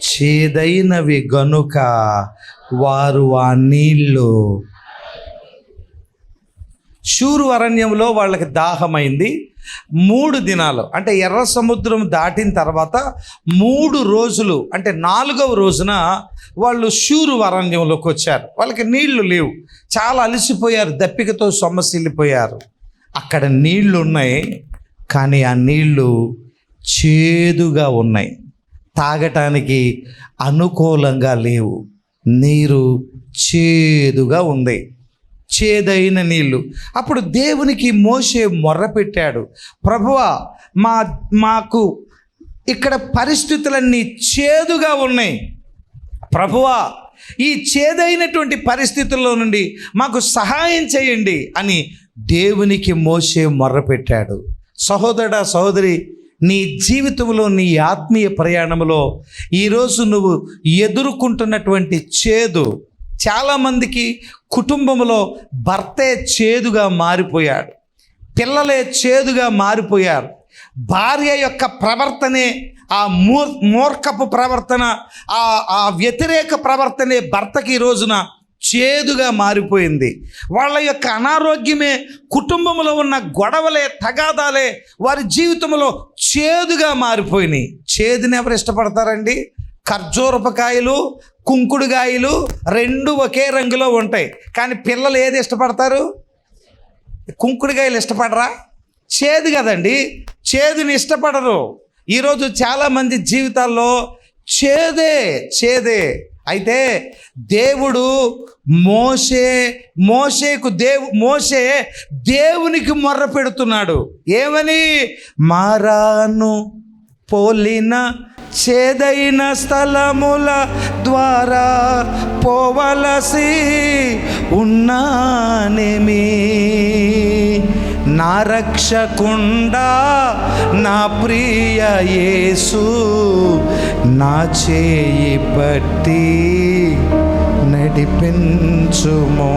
చేదైనవి గనుక వారు ఆ నీళ్ళు, షూరు అరణ్యంలో వాళ్ళకి దాహమైంది. 3 దినాలు అంటే ఎర్ర సముద్రం దాటిన తర్వాత 3 రోజులు అంటే 4వ రోజున వాళ్ళు షూరు అరణ్యంలోకి వచ్చారు. వాళ్ళకి నీళ్లు లేవు, చాలా అలసిపోయారు, దప్పికతో సొమ్మసిల్లిపోయారు. అక్కడ నీళ్లు ఉన్నాయి, కానీ ఆ నీళ్లు చేదుగా ఉన్నాయి, తాగటానికి అనుకూలంగా లేవు. నీరు చేదుగా ఉంది, చేదైన నీళ్ళు. అప్పుడు దేవునికి మోషే మొర్రపెట్టాడు, ప్రభువా మాకు ఇక్కడ పరిస్థితులన్నీ చేదుగా ఉన్నాయి, ప్రభువా ఈ చేదైనటువంటి పరిస్థితుల్లో నుండి మాకు సహాయం చేయండి అని దేవునికి మోషే మొర్రపెట్టాడు. సహోదరుడా, సహోదరి, నీ జీవితంలో, నీ ఆత్మీయ ప్రయాణంలో ఈరోజు నువ్వు ఎదుర్కొంటున్నటువంటి చేదు, చాలామందికి కుటుంబంలో భర్తే చేదుగా మారిపోయాడు, పిల్లలే చేదుగా మారిపోయారు, భార్య యొక్క ప్రవర్తనే, ఆ మూర్ఖపు ప్రవర్తన, ఆ వ్యతిరేక ప్రవర్తనే భర్తకి ఈ రోజున చేదుగా మారిపోయింది. వాళ్ళ యొక్క అనారోగ్యమే, కుటుంబంలో ఉన్న గొడవలే, తగాదాలే వారి జీవితంలో చేదుగా మారిపోయినాయి. చేదుని ఎవరు ఇష్టపడతారండి? ఖర్జూరపకాయలు, కుంకుడుగాయలు 2 ఒకే రంగులో ఉంటాయి, కానీ పిల్లలు ఏది ఇష్టపడతారు? కుంకుడుగాయలు ఇష్టపడరా? చేదు కదండి, చేదుని ఇష్టపడరు. ఈరోజు చాలామంది జీవితాల్లో చేదే. అయితే దేవుడు మోషే దేవునికి మొర్ర పెడుతున్నాడు. ఏమని? మారాను పోలిన చేదైన స్థలముల ద్వారా పోవలసి ఉన్నానేమి, నా రక్షకుండా నా ప్రియ యేసు నా చేయి పట్టి నడిపించుమో.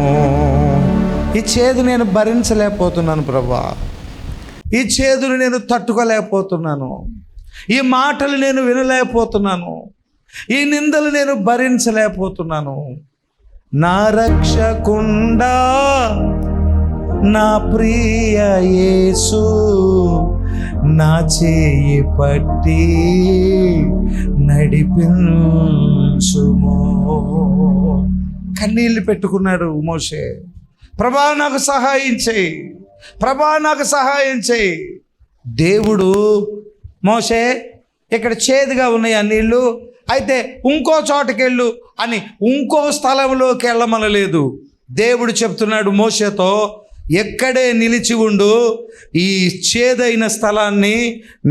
ఈ చేదు నేను భరించలేకపోతున్నాను ప్రభువా, ఈ చేదును నేను తట్టుకోలేకపోతున్నాను, ఈ మాటలు నేను వినలేకపోతున్నాను, ఈ నిందలు నేను భరించలేకపోతున్నాను. నా రక్షకుండా నా ప్రియ యేసు నా చేయి పట్టి నడిపించుమో. కన్నీళ్ళు పెట్టుకున్నాడు మోషే. ప్రభా నాకు సహాయం చేయి, ప్రభా నాకు సహాయం చేయి. దేవుడు మోషే ఇక్కడ చేదుగా ఉన్నాయి ఆ నీళ్ళు, అయితే ఇంకో చోటకెళ్ళు అని ఇంకో స్థలంలోకి వెళ్ళమనలేదు. దేవుడు చెప్తున్నాడు మోషేతో, ఎక్కడే నిలిచి ఉండు, ఈ చేదైన స్థలాన్ని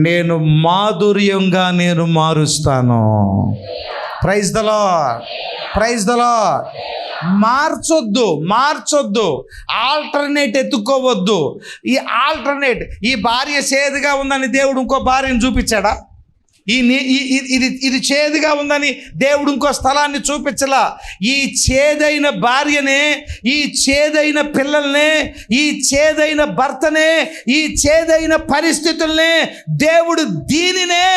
నేను మాధుర్యంగా నేను మారుస్తాను. Praise the Lord, praise the Lord. మార్చొద్దు, ఆల్టర్నేట్ ఎత్తుకోవద్దు. ఈ భార్య చేదుగా ఉందని దేవుడు ఇంకో భార్యను చూపించాడా? ఇది చేదుగా ఉందని దేవుడు ఇంకో స్థలాన్ని చూపించలా. ఈ చేదైన భార్యనే, ఈ చేదైన పిల్లల్నే, ఈ చేదైన భర్తనే, ఈ చేదైన పరిస్థితుల్నే దేవుడు దీనినే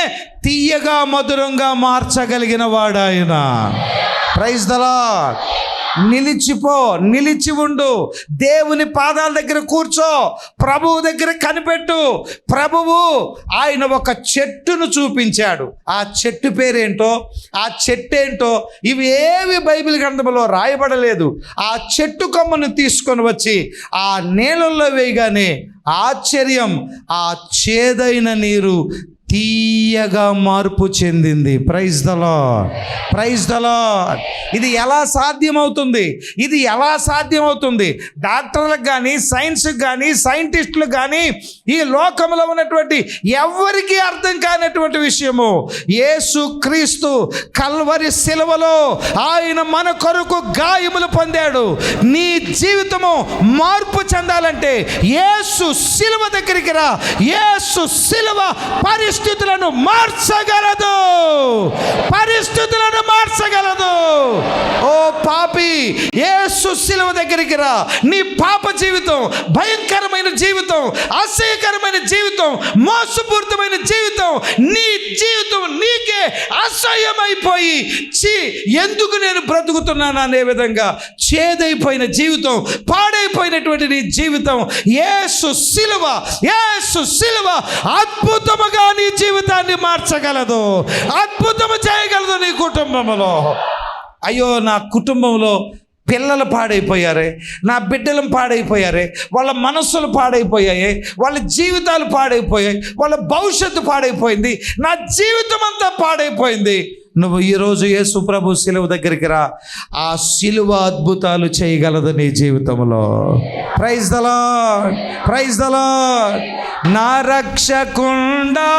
తీయగా మధురంగా మార్చగలిగిన వాడాయన. Praise the Lord. నిలిచి ఉండు, దేవుని పాదాల దగ్గర కూర్చో, ప్రభువు దగ్గర కనిపెట్టు. ప్రభువు ఆయన ఒక చెట్టును చూపించాడు. ఆ చెట్టు పేరేంటో, ఆ చెట్టు ఏంటో ఇవి ఏవి బైబిల్ గ్రంథంలో రాయబడలేదు. ఆ చెట్టు కొమ్మను తీసుకొని వచ్చి ఆ నీళ్ళల్లో వేయగానే ఆశ్చర్యం, ఆ చేదైన నీరు తీయగా మార్పు చెందింది. Praise the Lord, praise the Lord. ఇది ఎలా సాధ్యమవుతుంది? డాక్టర్లకు కానీ, సైన్స్కి కానీ, సైంటిస్టులకు కానీ, ఈ లోకంలో ఉన్నటువంటి ఎవరికీ అర్థం కానటువంటి విషయము. యేసు క్రీస్తు కల్వరి శిలువలో ఆయన మన కొరకు గాయములు పొందాడు. నీ జీవితము మార్పు చెందాలంటే యేసు శిలువ దగ్గరికి రా. యేసు శిలువ పరిస్థితులను మార్చగలదు. ఓ పాపి, యేసు శిలువ దగ్గరికి రా. నీ పాప జీవితం, భయంకరమైన జీవితం, అసహ్యకరమైన జీవితం, మోసపూరితమైన జీవితం, నీ జీవితం నీకే అసహ్యమైపోయి ఎందుకు నేను బ్రతుకుతున్నాను అనే విధంగా చేదైపోయిన జీవితం, పాడైపోయినటువంటి నీ జీవితం, యేసు శిలువ అద్భుతముగా నీ జీవితాన్ని మార్చగలదు, అద్భుతము చేయగలదు నీ కుటుంబంలో. అయ్యో, నా కుటుంబంలో పిల్లలు పాడైపోయారే, నా బిడ్డలు పాడైపోయారే, వాళ్ళ మనస్సులు పాడైపోయాయి, వాళ్ళ జీవితాలు పాడైపోయాయి, వాళ్ళ భవిష్యత్తు పాడైపోయింది, నా జీవితం అంతా పాడైపోయింది. నువ్వు ఈరోజు యేసు ప్రభు శిలువ దగ్గరికి రా. ఆ శిలువ అద్భుతాలు చేయగలదు నీ జీవితంలో. Praise the Lord, praise the Lord. నా రక్షకుండా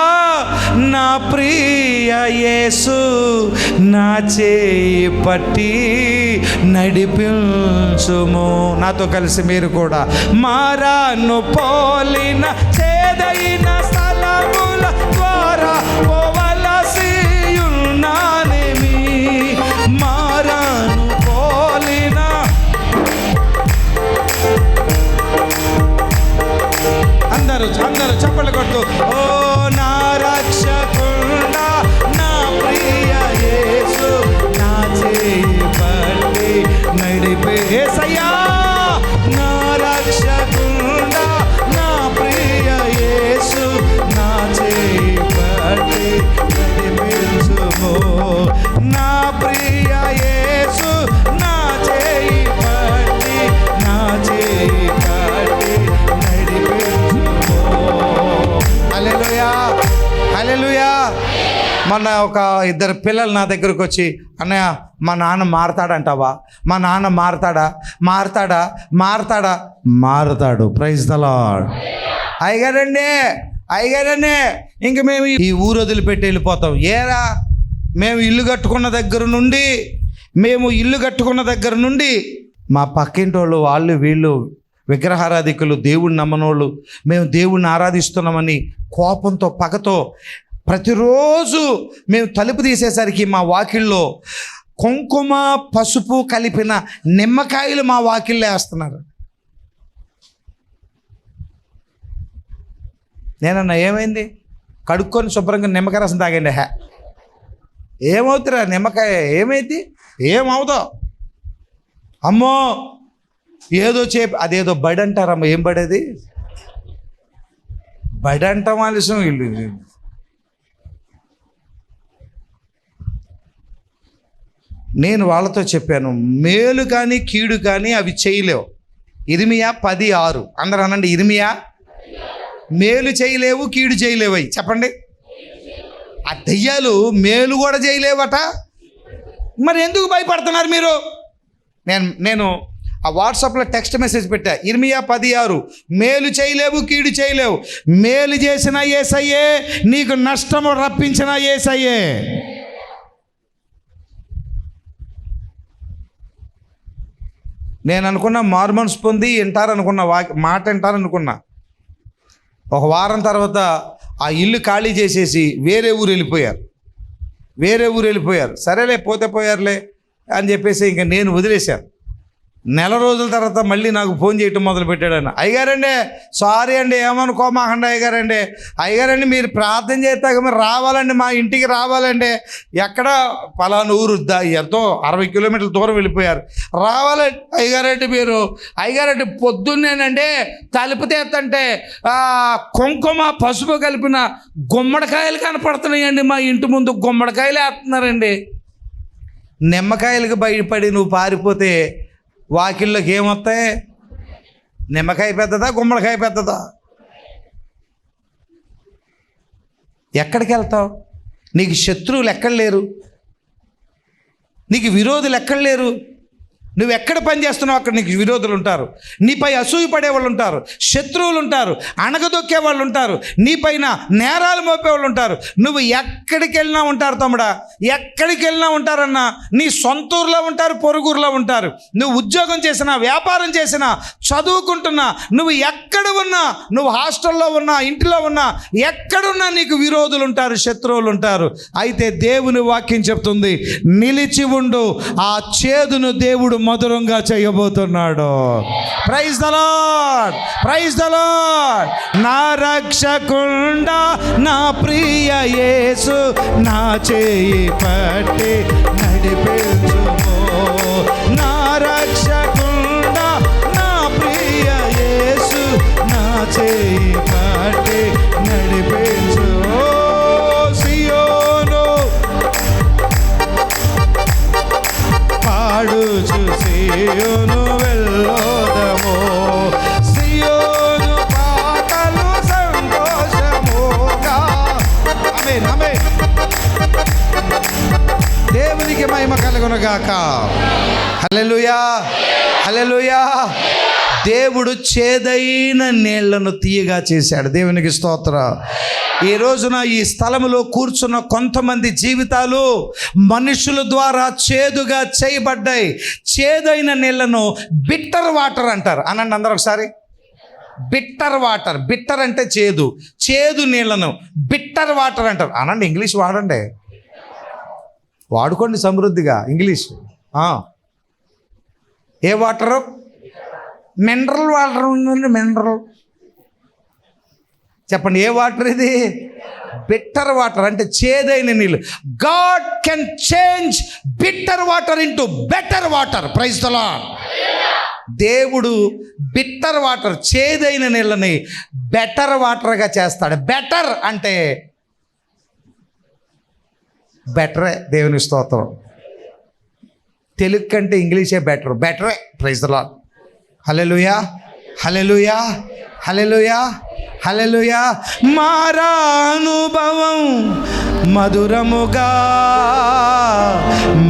నా ప్రియ యేసు నా చేయి పట్టి నడిపించుము. నాతో కలిసి మీరు కూడా మారాను పోలిన చేదైన స్థలముల ద్వారా పోవలసి ఉన్నానేమి. మారాను పోలిన అందరూ చప్పట్లు కొట్టు. ఓ నా రక్షకుండా నా ప్రియ యేసు నా చేయి పట్టి నడిపే యేసయ్యా. నా రక్షకుండా నా ప్రియ యేసు నా చేయి పట్టి నడిపించుము. నా ప్రియ యేసు నా చేయి పట్టి నా చేయి పట్టి నడిపించుము. హల్లెలూయా, హల్లెలూయా. మొన్న ఒక ఇద్దరు పిల్లలు నా దగ్గరకు వచ్చి, అన్నయ్య మా నాన్న మారతాడంటావా, మా నాన్న మారతాడా. Praise the Lord. అయ్యగారండి ఇంక మేము ఈ ఊరు వదిలిపెట్టి వెళ్ళిపోతాం. ఏరా, మేము ఇల్లు కట్టుకున్న దగ్గర నుండి మా పక్కింటి వాళ్ళు వీళ్ళు విగ్రహారాధికులు, దేవుడిని నమ్మనోళ్ళు, మేము దేవుడిని ఆరాధిస్తున్నామని కోపంతో పగతో ప్రతిరోజు మేము తలుపు తీసేసరికి మా వాకిల్లో కుంకుమ పసుపు కలిపిన నిమ్మకాయలు మా వాకిల్లో వేస్తున్నారు. నేనన్నా ఏమైంది, కడుక్కొని శుభ్రంగా నిమ్మకాయ రసం తాగండి. ఏమవుతురా నిమ్మకాయ, ఏమైంది, ఏమవుతావు అమ్మో, ఏదో అదేదో బడి అంటారమ్మా. ఏం బడేది, బడి అంటాం ఆలస్యం. వీళ్ళు నేను వాళ్ళతో చెప్పాను, మేలు కానీ కీడు కానీ అవి చేయలేవు. ఇర్మియా 10:6. అందరూ అనండి, ఇర్మియా. మేలు చేయలేవు, కీడు చేయలేవు. అవి చెప్పండి. ఆ దెయ్యాలు మేలు కూడా చేయలేవట. మరి ఎందుకు భయపడుతున్నారు మీరు? నేను ఆ వాట్సాప్లో టెక్స్ట్ మెసేజ్ పెట్టా. ఇర్మియా 10:6. మేలు చేయలేవు, కీడు చేయలేవు. మేలు చేసిన యేసయ్యే, నీకు నష్టము రప్పించిన యేసయ్యే. నేను అనుకున్నా మార్మన్స్ పొంది వింటారనుకున్నా, మాట వింటారనుకున్నా. ఒక వారం తర్వాత ఆ ఇల్లు ఖాళీ చేసేసి వేరే ఊరు వెళ్ళిపోయారు. సరేలే, పోతే పోయారులే అని చెప్పేసి ఇంకా నేను వదిలేశాను. నెల రోజుల తర్వాత మళ్ళీ నాకు ఫోన్ చేయటం మొదలుపెట్టాడు. ఆయన, అయ్యగారండి సారీ అండి, ఏమనుకోమాకండి అయ్యగారండి మీరు ప్రార్థన చేస్తాక మీరు రావాలండి, మా ఇంటికి రావాలండి. ఎక్కడ పలానా ఊరు ఎంతో 60 కిలోమీటర్ల దూరం వెళ్ళిపోయారు. రావాలండి అయ్యగారండి మీరు. అయ్యగారండి పొద్దున్నేనండి తలుపు తీస్తంటే కుంకుమ పసుపు కలిపిన గుమ్మడికాయలు కనపడుతున్నాయండి. మా ఇంటి ముందు గుమ్మడికాయలు వేస్తున్నారండి. నిమ్మకాయలకు భయపడి నువ్వు పారిపోతే వాకిల్లోకి ఏమొస్తాయి? నిమ్మకాయ పెద్దదా, గుమ్మడికాయ పెద్దదా? ఎక్కడికి వెళ్తావు? నీకు శత్రువులు ఎక్కడ లేరు, నీకు విరోధులు ఎక్కడ లేరు. నువ్వు ఎక్కడ పని చేస్తున్నావు అక్కడ నీకు విరోధులు ఉంటారు, నీపై అసూయ పడే వాళ్ళు ఉంటారు, శత్రువులు ఉంటారు, అణగదొక్కే వాళ్ళు ఉంటారు, నీపైన నేరాలు మోపే వాళ్ళు ఉంటారు. నువ్వు ఎక్కడికి వెళ్ళినా ఉంటారు తమ్ముడా, ఎక్కడికి వెళ్ళినా ఉంటారన్నా. నీ సొంత ఊర్లో ఉంటారు, పొరుగురులో ఉంటారు. నువ్వు ఉద్యోగం చేసినా, వ్యాపారం చేసినా, చదువుకుంటున్నా, నువ్వు ఎక్కడ ఉన్నా, నువ్వు హాస్టల్లో ఉన్నా, ఇంటిలో ఉన్నా, ఎక్కడున్నా నీకు విరోధులు ఉంటారు, శత్రువులు ఉంటారు. అయితే దేవుని వాక్యం చెప్తుంది, నిలిచి ఉండు, ఆ చేదును దేవుడు మధురంగా చేయబోతున్నాడు. Praise the Lord, praise the Lord. నా రక్షకుండా నా ప్రియ యేసు నా చేయి పట్టి నడిపించుమో. నా రక్షకుండా నా ప్రియ యేసు నా చేయి పట్టి నడిపించు. సియోను పాడుచు సియోను వెళ్ళోదము, సియోను పాటలు సంతోషముగా. ఆమేన్, ఆమేన్. దేవునికి మహిమ కలుగునుగాక. హల్లెలూయా, హల్లెలూయా. దేవుడు చేదైన నీళ్లను తీయగా చేశాడు. దేవునికి స్తోత్రం. ఈ రోజున ఈ స్థలములో కూర్చున్న కొంతమంది జీవితాలు మనుషుల ద్వారా చేదుగా చేయబడ్డాయి. చేదైన నీళ్లను బిట్టర్ వాటర్ అంటారు. అనండి అందరూ ఒకసారి. Bitter water. బిట్టర్ అంటే చేదు, చేదు నీళ్లను బిట్టర్ వాటర్ అంటారు. అనండి, ఇంగ్లీష్ వాడండి, వాడుకోండి సమృద్ధిగా ఇంగ్లీష్. ఏ వాటరు? మినరల్ వాటర్ ఉందండి, మినరల్. చెప్పండి, ఏ వాటర్ ఇది? బిట్టర్ వాటర్ అంటే చేదైన నీళ్ళు. God can change bitter water into better water. Praise the Lord. దేవుడు బిట్టర్ వాటర్, చేదైన నీళ్ళని బెటర్ వాటర్గా చేస్తాడు. బెటర్ అంటే బెటరే. దేవుని స్తోత్రం. తెలుగు కంటే ఇంగ్లీషే బెటర్. బెటరే. Praise the Lord. Hallelujah, hallelujah, hallelujah, hallelujah. Marah అనుభవం మధురముగా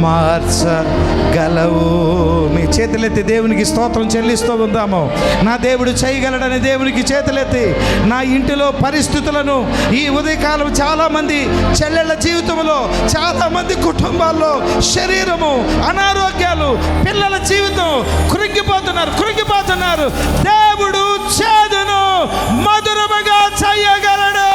మార్చగలవు. మీ చేతులెత్తి దేవునికి స్తోత్రం చెల్లిస్తూ ఉందాము. నా దేవుడు చేయగలడని దేవునికి చేతులెత్తి. నా ఇంటిలో పరిస్థితులను ఈ ఉదయకాలం చాలామంది చెల్లెళ్ళ జీవితంలో, చాలామంది కుటుంబాల్లో శరీరము, అనారోగ్యాలు, పిల్లల జీవితం కృంగిపోతున్నారు. దేవుడు చేదును మధురముగా చేయగలడు.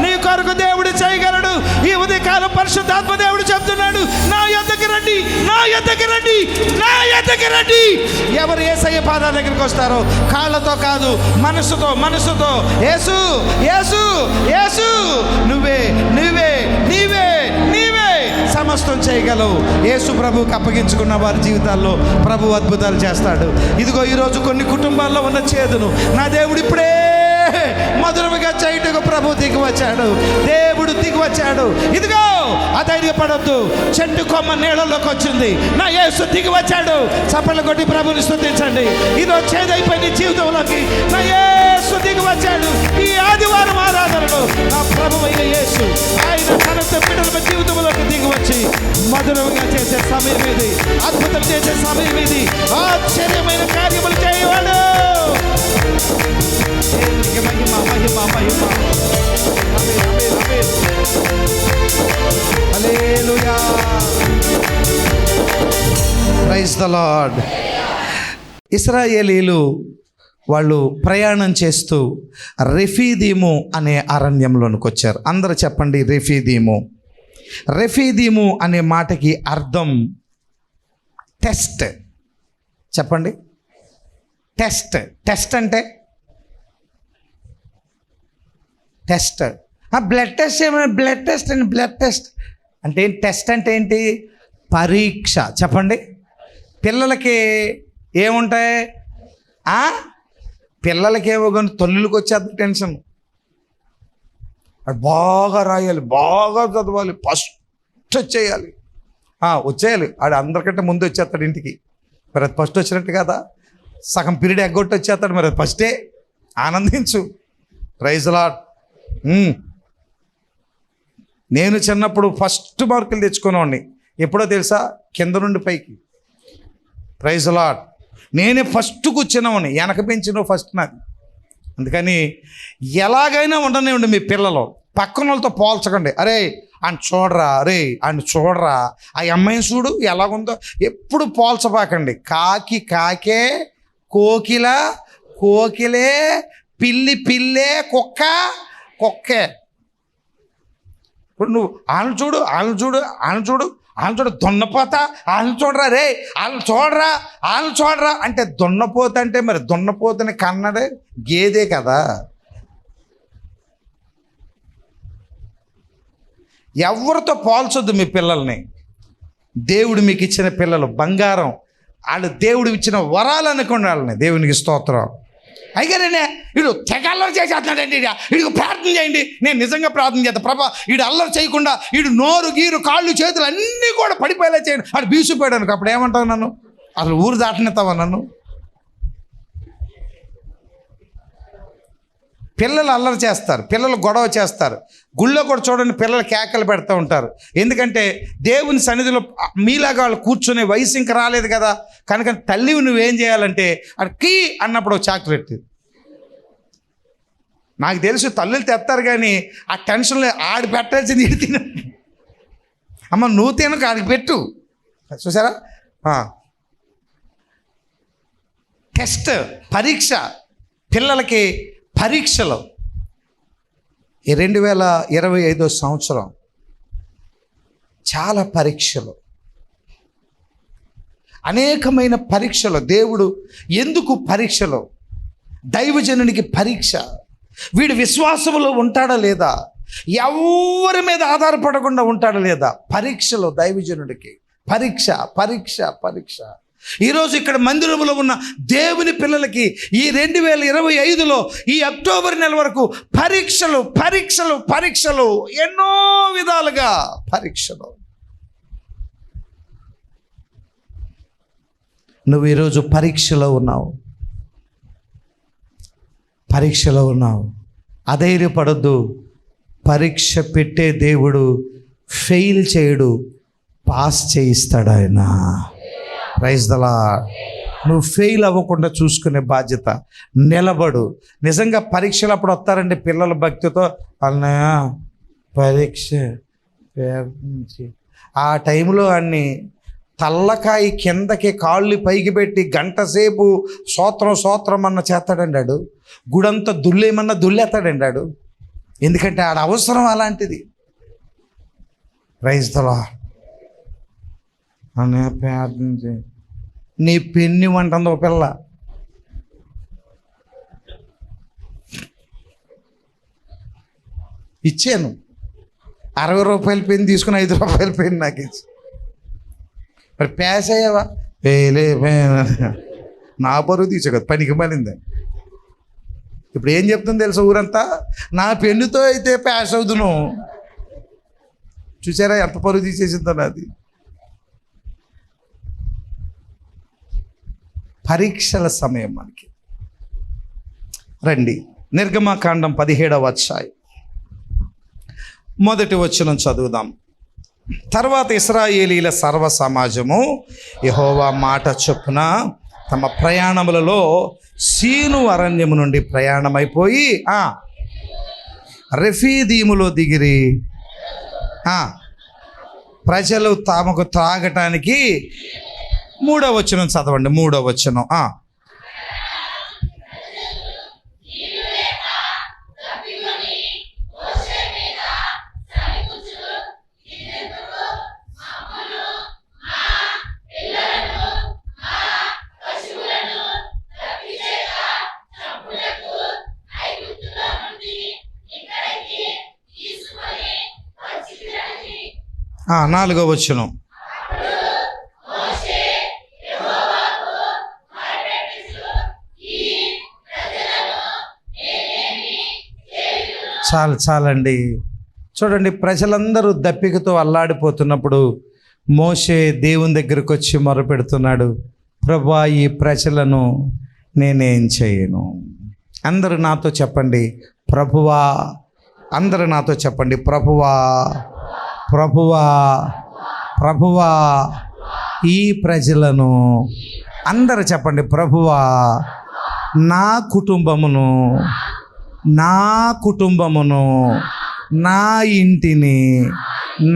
నీ కొరకు దేవుడు చేయగలడు. ఈ ఉదయకాలం పరిశుద్ధాత్మ దేవుడు చెప్తున్నాడు, నా యొద్దకు రండి, నా యొద్దకు రండి, నా యొద్దకు రండి. ఎవరు యేసయ్య పాదాల దగ్గరికి వస్తారో కాళ్ళతో కాదు, మనసుతో యేసు యేసు యేసు, నువ్వే నీవే నీవే నీవే సమస్తం చేయగలవు. యేసు ప్రభువుకి అప్పగించుకున్న వారి జీవితాల్లో ప్రభు అద్భుతాలు చేస్తాడు. ఇదిగో ఈరోజు కొన్ని కుటుంబాల్లో ఉన్న చేదును నా దేవుడు ఇప్పుడే మధురముగా చేయుటకు ప్రభు దిగి వచ్చాడు. దేవుడు దిగి వచ్చాడు. ఇదిగో అధైర్యపడొద్దు, చెట్టు కొమ్మ నీళ్ళలోకి వచ్చింది. నా యేసు దిగి వచ్చాడు. చప్పట్లు కొట్టి ప్రభుని స్తుతించండి. ఈరోజు చేదైపోయిన జీవితంలోకి నా యేసు దిగి వచ్చాడు. ఈ ఆదివారం ఆరాధనలో నా ప్రభు అయిన యేసు ఆయన తనతో బిడ్డల జీవితంలోకి దిగి వచ్చి మధురముగా చేసే సమయం ఇది, అద్భుతం చేసే సమయం ఇది, ఆశ్చర్యమైన కార్యములు చేయవాడు. దేవునికి మహిమ, మహిమ, మహిమ. హల్లెలూయా. Praise the Lord. ఇశ్రాయేలీలు వాళ్ళు ప్రయాణం చేస్తూ రెఫీదీము అనే అరణ్యంలోనికి వచ్చారు. అందరూ చెప్పండి, రెఫీదీము. రెఫీదీము అనే మాటకి అర్థం టెస్ట్. చెప్పండి, టెస్ట్. టెస్ట్ అంటే టెస్ట్. బ్లడ్ టెస్ట్ ఏమైనా బ్లడ్ టెస్ట్ అండి. బ్లడ్ టెస్ట్ అంటే టెస్ట్ అంటే ఏంటి? పరీక్ష. చెప్పండి. పిల్లలకి ఏముంటాయి? పిల్లలకి ఏమో కానీ తల్లులకు వచ్చేది టెన్షన్. అది బాగా రాయాలి, బాగా చదవాలి, ఫస్ట్ వచ్చేయాలి. ఆడు అందరికంటే ముందు వచ్చేస్తాడు ఇంటికి. మరి అది ఫస్ట్ వచ్చినట్టు కదా, సగం పీరియడ్ ఎగ్గొట్టి వచ్చేస్తాడు. మరి అది ఫస్టే. ఆనందించు. Praise Lord. నేను చిన్నప్పుడు ఫస్ట్ మార్కులు తెచ్చుకునేవాడిని. ఎప్పుడో తెలుసా? కింద నుండి పైకి. Praise Lord. నేనే ఫస్ట్ కూర్చున్నామని, వెనక పెంచిన ఫస్ట్ నాది. అందుకని ఎలాగైనా ఉండనివ్వండి మీ పిల్లలు, పక్కన వాళ్ళతో పోల్చకండి. అరే ఆయన చూడరా, అరే ఆయన చూడరా, ఆ అమ్మాయిని చూడు ఎలాగుందో, ఎప్పుడు పోల్చబాకండి. కాకి కాకే, కోకిల కోకిలే, పిల్లి పిల్లే, కుక్క కుక్కే. ఇప్పుడు నువ్వు వాళ్ళని చూడు, వాళ్ళని చూడు, వాళ్ళని చూడు, వాళ్ళని చూడు, దున్నపోత వాళ్ళని చూడరా, రే వాళ్ళని చూడరా, వాళ్ళని చూడరా అంటే దున్నపోత అంటే మరి దున్నపోతని కన్నడే గేదే కదా. ఎవరితో పోల్చొద్దు మీ పిల్లల్ని. దేవుడు మీకు ఇచ్చిన పిల్లలు బంగారం, వాళ్ళు దేవుడు ఇచ్చిన వరాలు అనుకోండి వాళ్ళని. దేవునికి స్తోత్రం. అయిగానే వీడు తెగ అల్లరి చేసేస్తున్నాడండి, వీడికి ప్రార్థన చేయండి. నేను నిజంగా ప్రార్థన చేస్తాను, ప్రభా వీడు అల్లరి చేయకుండా, వీడు నోరు గీరు కాళ్ళు చేతులు అన్నీ కూడా పడిపోయేలా చేయండి. వాడు బీసిపోయాడు అనుకో, అప్పుడు ఏమంటావు నన్ను? అసలు ఊరు దాటనిస్తావా నన్ను? పిల్లలు అల్లరి చేస్తారు, పిల్లలు గొడవ చేస్తారు. గుళ్ళో కూడా చూడండి, పిల్లలు కేకలు పెడుతూ ఉంటారు. ఎందుకంటే దేవుని సన్నిధిలో మీలాగా వాళ్ళు కూర్చునే వయసు ఇంకా రాలేదు కదా. కనుక తల్లివి నువ్వేం చేయాలంటే అది కీ అన్నప్పుడు చాక్లెట్. నాకు తెలుసు తల్లులు తెస్తారు, కానీ ఆ టెన్షన్లో ఆడి పెట్టాల్సింది ఇది తిన. అమ్మ నువ్వు తినక ఆడికి పెట్టు. చూసారా? టెస్ట్, పరీక్ష, పిల్లలకి పరీక్షలు. ఈ 2025 సంవత్సరం చాలా పరీక్షలు, అనేకమైన పరీక్షలు. దేవుడు ఎందుకు పరీక్షలు? దైవజనునికి పరీక్ష. వీడు విశ్వాసములో ఉంటాడా లేదా, ఎవరి మీద ఆధారపడకుండా ఉంటాడా లేదా, పరీక్షలు దైవజనుడికి. పరీక్ష పరీక్ష పరీక్ష. ఈరోజు ఇక్కడ మందిరంలో ఉన్న దేవుని పిల్లలకి ఈ 2025లో ఈ అక్టోబర్ నెల వరకు పరీక్షలు పరీక్షలు పరీక్షలు, ఎన్నో విధాలుగా పరీక్షలు. నువ్వు ఈరోజు పరీక్షలో ఉన్నావు, పరీక్షలో ఉన్నావు. అధైర్యపడొద్దు. పరీక్ష పెట్టే దేవుడు ఫెయిల్ చేయడు, పాస్ చేయిస్తాడు ఆయన. Praise the Lord. నువ్వు ఫెయిల్ అవ్వకుండా చూసుకునే బాధ్యత. నిలబడు. నిజంగా పరీక్షలు అప్పుడు వస్తారండి పిల్లల భక్తితో, అన్నయ్య పరీక్ష ఆ టైంలో అన్ని తల్లకాయ కిందకి కాళ్ళు పైకి పెట్టి గంట సేపు సోత్రం అన్న చేస్తాడండి ఆడు. గుడంతా దుల్లేమన్నా దుల్లేస్తాడండి ఆడు. ఎందుకంటే ఆడ అవసరం అలాంటిది. Praise the Lord. అనే ప్రార్థించి నీ పెన్ని వంటుంది ఒక పిల్ల. ఇచ్చాను 60 రూపాయల పెన్ తీసుకుని 5 రూపాయల పెన్ నాకు ఇచ్చి, మరి ప్యాస్ అయ్యావా? వేలే నా పరువు తీసే కదా, పనికి మాలింది. ఇప్పుడు ఏం చెప్తుంది తెలుసా ఊరంతా? నా పెన్నుతో అయితే ప్యాస్ అవుతును. చూసారా ఎంత పరువు తీసేసిందో నాది. పరీక్షల సమయం మనకి. రండి, నిర్గమకాండం 17వ అధ్యాయం 1వ వచనం చదువుదాం. తర్వాత ఇశ్రాయేలీల సర్వ సమాజము యెహోవా మాట చొప్పున తమ ప్రయాణములలో సీను అరణ్యము నుండి ప్రయాణమైపోయి రెఫీదీములో దిగిరి. ప్రజలు తామకు త్రాగటానికి 3వ వచనం చదవండి. 3వ వచనం. నాలుగవ వచనం. చాలండి. చూడండి, ప్రజలందరూ దప్పికతో అల్లాడిపోతున్నప్పుడు మోషే దేవుని దగ్గరకు వచ్చి మొరపెడుతున్నాడు, ప్రభువా ఈ ప్రజలను నేనేం చేయను. అందరూ నాతో చెప్పండి, ప్రభువా. అందరూ నాతో చెప్పండి, ప్రభువా ప్రభువా ప్రభువా ఈ ప్రజలను అందరూ చెప్పండి, ప్రభువా నా కుటుంబమును నా ఇంటిని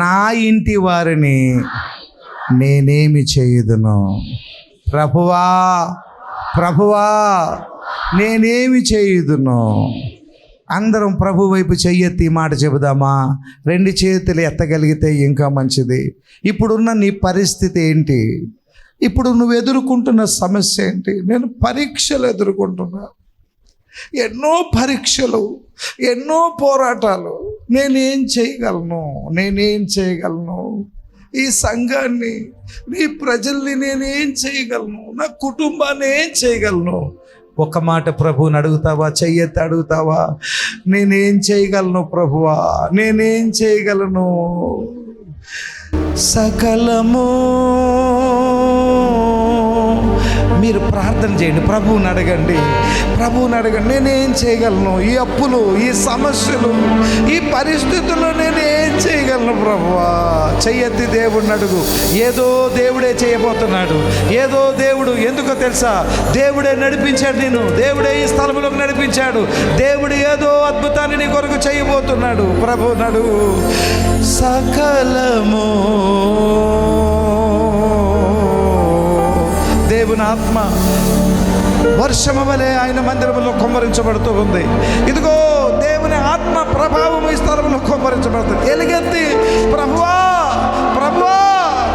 నా ఇంటి వారిని నేనేమి చేయుదును? ప్రభువా నేనేమి చేయుదును? అందరం ప్రభు వైపు చెయ్యెత్తి మాట చెబుదామా? 2 చేతులు ఎత్తగలిగితే ఇంకా మంచిది. ఇప్పుడున్న నీ పరిస్థితి ఏంటి? ఇప్పుడు నువ్వు ఎదుర్కొంటున్న సమస్య ఏంటి? నేను పరీక్షలు ఎదుర్కొంటున్నా, ఎన్నో పరీక్షలు, ఎన్నో పోరాటాలు. నేనేం చేయగలను? ఈ సంఘాన్ని, నీ ప్రజల్ని నేనేం చేయగలను? నా కుటుంబాన్ని ఏం చేయగలను? ఒక మాట ప్రభువుని అడుగుతావా? చెయ్యెత్తి అడుగుతావా? నేనేం చేయగలను ప్రభువా? నేనేం చేయగలను? సకలము మీరు ప్రార్థన చేయండి, ప్రభువుని అడగండి. నేనేం చేయగలను? ఈ అప్పులు, ఈ సమస్యలు, ఈ పరిస్థితుల్లో నేనేం చేయగలను ప్రభువా? చెయ్యెత్తి దేవుడిని అడుగు. ఏదో దేవుడే చేయబోతున్నాడు. ఎందుకో తెలుసా? దేవుడే నడిపించాడు నిన్ను. దేవుడే ఈ స్థలంలోకి నడిపించాడు. దేవుడు ఏదో అద్భుతాన్ని నీ కొరకు చేయబోతున్నాడు. ప్రభువుని అడుగు. సకలము దేవుని ఆత్మ వర్షము వలె ఆయన మందిరంలో కుమ్మరించబడుతూ ఉంది. ఇదిగో దేవుని ఆత్మ ప్రభావం ఈ స్థలంలో కుమ్మరించబడుతుంది. ఎలుగెత్తి ప్రభువా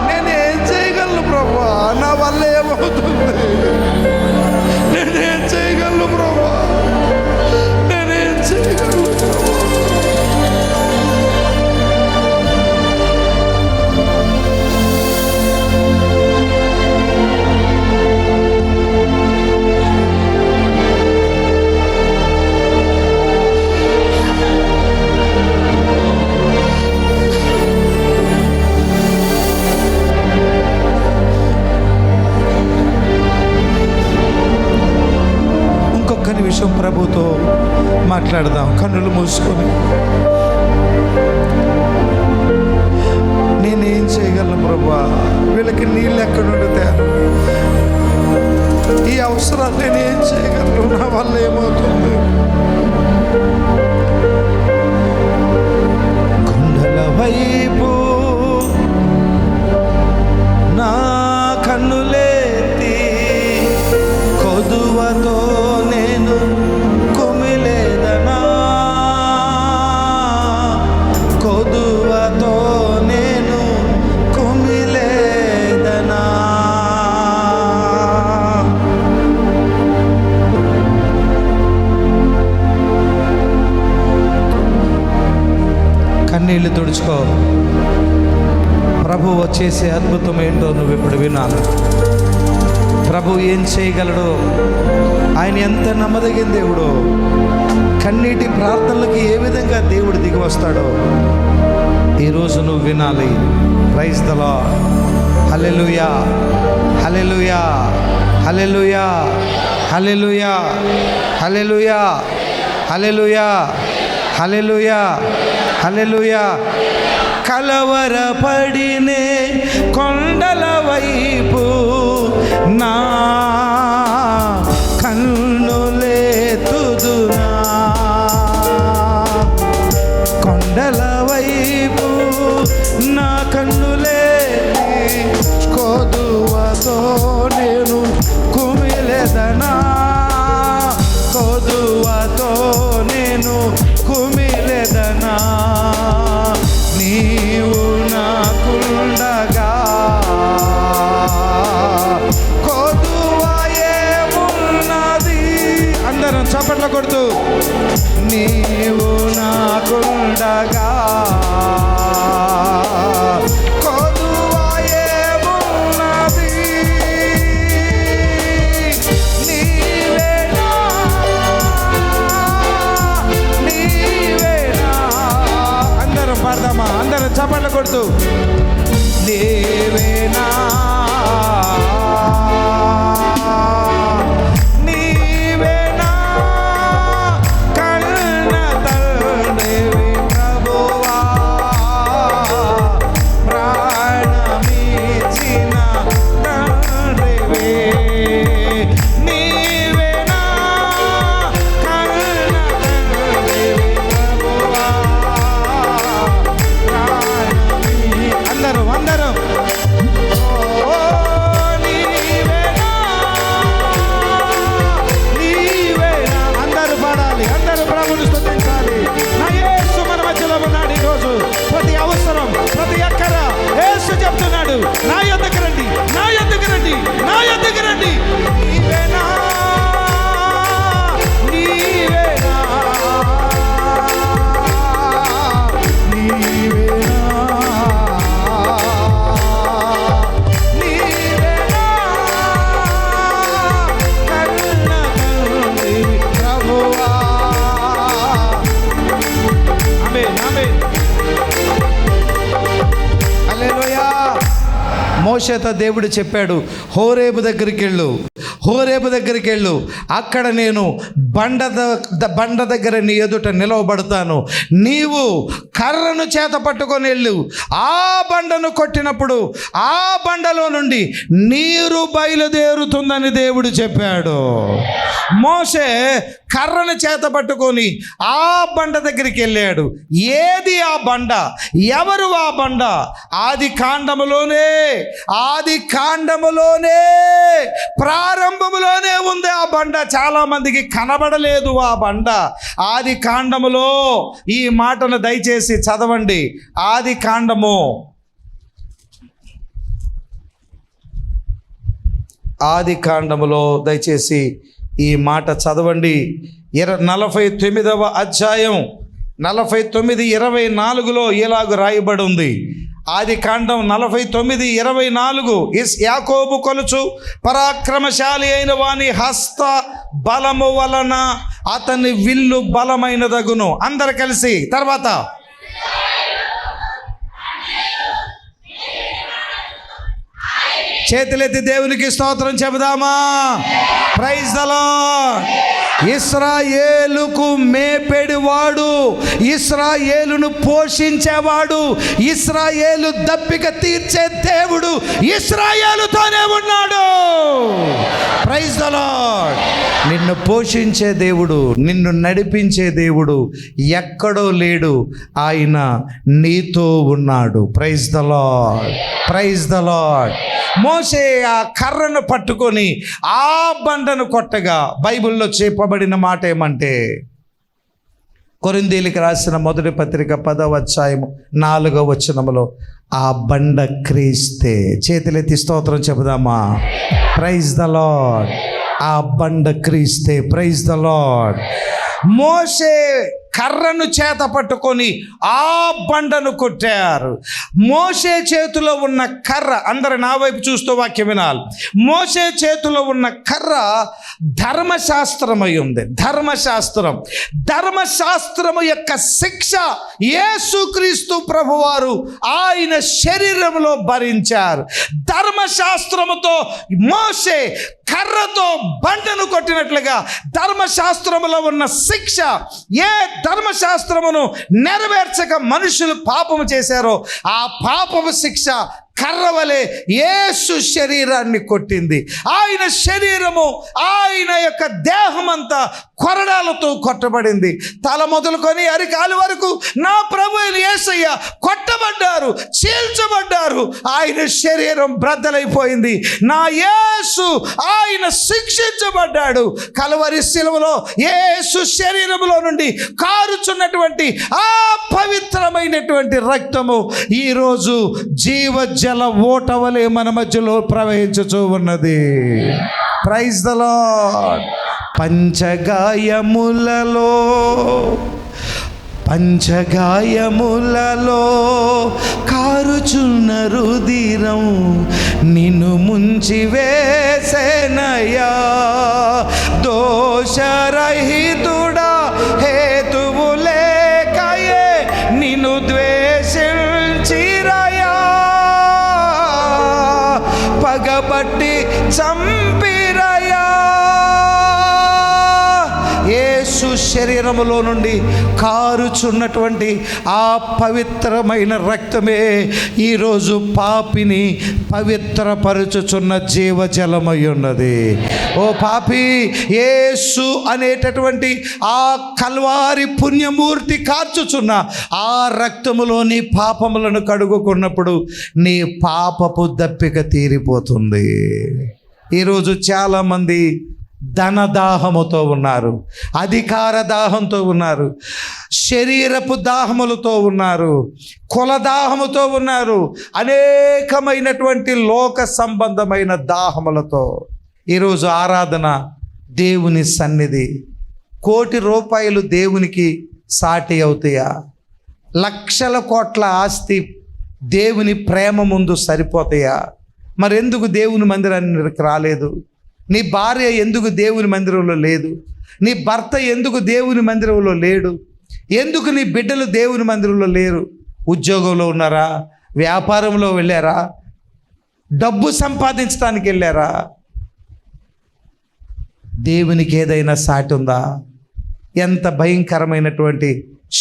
నేనేం చేయగలను ప్రభువా? నా వల్ల ఏమవుతుంది? నేనేం చేయగలను ప్రభువా? నేనేం చేయగలను? నిమిషం ప్రభుతో మాట్లాడదాం, కన్నులు మూసుకొని. నేనేం చేయగలను ప్రభువా? వీళ్ళకి నీళ్ళు ఎక్కడ ఉండుతాను? ఈ అవసరాలు నేనేం చేయగలను? నా వల్ల ఏమవుతుంది? కొండల వైపు నా కన్నులేతి కొదువతో నేను కుమిలేదనా? కొదువతో నేను కుమిలేదనా? కన్నీళ్ళు తుడుచుకో. ప్రభు వచ్చేసే అద్భుతం ఏంటో నువ్వు ఇప్పుడు వినాలి. ప్రభు ఏం చేయగలడో, ఆయన ఎంత నమ్మదగిన దేవుడో, కన్నీటి ప్రార్థనలకి ఏ విధంగా దేవుడు దిగి వస్తాడో ఈరోజు నువ్వు వినాలి. Praise the Lord. Hallelujah, hallelujah, hallelujah, hallelujah, hallelujah, hallelujah, hallelujah, hallelujah. కలవరపడినే కొండల వైపు నా కన్నులేతుదునా? కొండల వైపు నా కన్నులేతి కొదువతో నేను కుమిలెదనా? కొదువతో నేను కుమిలెదనా? నీవు నాకుండగా మోషేతో దేవుడు చెప్పాడు, హోరేబు దగ్గరికి వెళ్ళు, అక్కడ నేను బండ దగ్గర నీ ఎదుట నిలవబడతాను, నీవు కర్రను చేత పట్టుకొని వెళ్ళు, ఆ బండను కొట్టినప్పుడు ఆ బండలో నుండి నీరు బయలుదేరుతుందని దేవుడు చెప్పాడు. మోషే కర్రను చేత పట్టుకొని ఆ బండ దగ్గరికి వెళ్ళాడు. ఏది ఆ బండ? ఎవరు ఆ బండ? ఆది కాండములోనే ప్రారంభములోనే ఉంది ఆ బండ. చాలా మందికి కనబడలేదు ఆ బండ. ఆది కాండములో, ఈ మాటను దయచేసి చదవండి. ఆది కాండములో దయచేసి ఈ మాట చదవండి. 49వ అధ్యాయం 49:24 ఇలాగ రాయబడి ఉంది. ఆది కాండం 49:24, యాకోబు కొలుచు పరాక్రమశాలి అయిన వాని హస్త బలము వలన అతని విల్లు బలమైనదగును. అందరు కలిసి తర్వాత చేతులెత్తి దేవునికి స్తోత్రం చెబుదామా? Praise the Lord. ఇశ్రాయేలుకు మేపెడివాడు, ఇశ్రాయేలును పోషించేవాడు, ఇశ్రాయేలు దప్పిక తీర్చే దేవుడు ఇశ్రాయేలుతోనే ఉన్నాడు. Praise the Lord. నిన్ను పోషించే దేవుడు, నిన్ను నడిపించే దేవుడు ఎక్కడో లేడు, ఆయన నీతో ఉన్నాడు. Praise the Lord. Praise the Lord. మోషే ఆ కర్రను పట్టుకొని ఆ బండను కొట్టగా బైబిల్లో చెప్పబడిన మాట ఏమంటే, కొరింథీయులకు రాసిన మొదటి పత్రిక 10వ అధ్యాయము 4వ వచనములో, ఆ బండ క్రీస్తే. చేతులెత్తి స్తోత్రం చెబుదామా? Praise the lord. ఆ బండ క్రీస్తే. Praise the lord. మోషే కర్రను చేత పట్టుకొని ఆ బండను కొట్టారు. మోషే చేతిలో ఉన్న కర్ర, అందరు నా వైపు చూస్తూ వాక్యం వినాలి. మోషే చేతిలో ఉన్న కర్ర ధర్మశాస్త్రమై ఉంది. ధర్మశాస్త్రము యొక్క శిక్ష యేసుక్రీస్తు ప్రభువారు ఆయన శరీరంలో భరించారు. ధర్మశాస్త్రముతో మోషే కర్రతో బండను కొట్టినట్లుగా ధర్మశాస్త్రములో ఉన్న శిక్ష, ఏ ధర్మశాస్త్రమును నెరవేర్చక మనుషులు పాపము చేశారో ఆ పాపము శిక్ష కర్ర వలె యేసు శరీరాన్ని కొట్టింది. ఆయన శరీరము, ఆయన యొక్క దేహమంతా కొరడాలతో కొట్టబడింది. తల మొదలుకొని అరికాలు వరకు నా ప్రభు యేసయ్య కొట్టబడ్డారు, చీల్చబడ్డారు. ఆయన శరీరం బ్రద్దలైపోయింది. నా యేసు ఆయన శిక్షించబడ్డాడు. కలువరి శిలువలో యేసు శరీరములో నుండి కారుచున్నటువంటి ఆ పవిత్రమైనటువంటి రక్తము ఈరోజు జీవజల ఓట వలె మన మధ్యలో ప్రవహించుచూ ఉన్నది. Praise the Lord. పంచగాయములలో కారుచున్న రుధిరం నిన్ను ముంచి వేసేనయ్యా. దోషరహితుడా హేతువు లేకయే నిన్ను ద్వేషించిరయా. పగబట్టి చంపిరయా. యేసు శరీరములో నుండి కారుచున్నటువంటి ఆ పవిత్రమైన రక్తమే ఈరోజు పాపిని పవిత్రపరచుచున్న జీవజలమై ఉన్నది. ఓ పాపి, యేసు అనేటటువంటి ఆ కల్వారి పుణ్యమూర్తి కార్చుచున్న ఆ రక్తములో నీ పాపములను కడుగుకున్నప్పుడు నీ పాపపు దప్పిక తీరిపోతుంది. ఈరోజు చాలామంది ధనదాహముతో ఉన్నారు, అధికార దాహంతో ఉన్నారు, శరీరపు దాహములతో ఉన్నారు, కులదాహముతో ఉన్నారు, అనేకమైనటువంటి లోక సంబంధమైన దాహములతో. ఈరోజు ఆరాధన, దేవుని సన్నిధి, ₹1,00,00,000 దేవునికి సాటి అవుతాయా? లక్షల కోట్ల ఆస్తి దేవుని ప్రేమ ముందు సరిపోతాయా? మరెందుకు దేవుని మందిరానికి రాలేదు? నీ భార్య ఎందుకు దేవుని మందిరంలో లేదు? నీ భర్త ఎందుకు దేవుని మందిరంలో లేడు? ఎందుకు నీ బిడ్డలు దేవుని మందిరంలో లేరు? ఉద్యోగంలో ఉన్నారా? వ్యాపారంలో వెళ్ళారా? డబ్బు సంపాదించడానికి వెళ్ళారా? దేవునికి ఏదైనా సాటి ఉందా? ఎంత భయంకరమైనటువంటి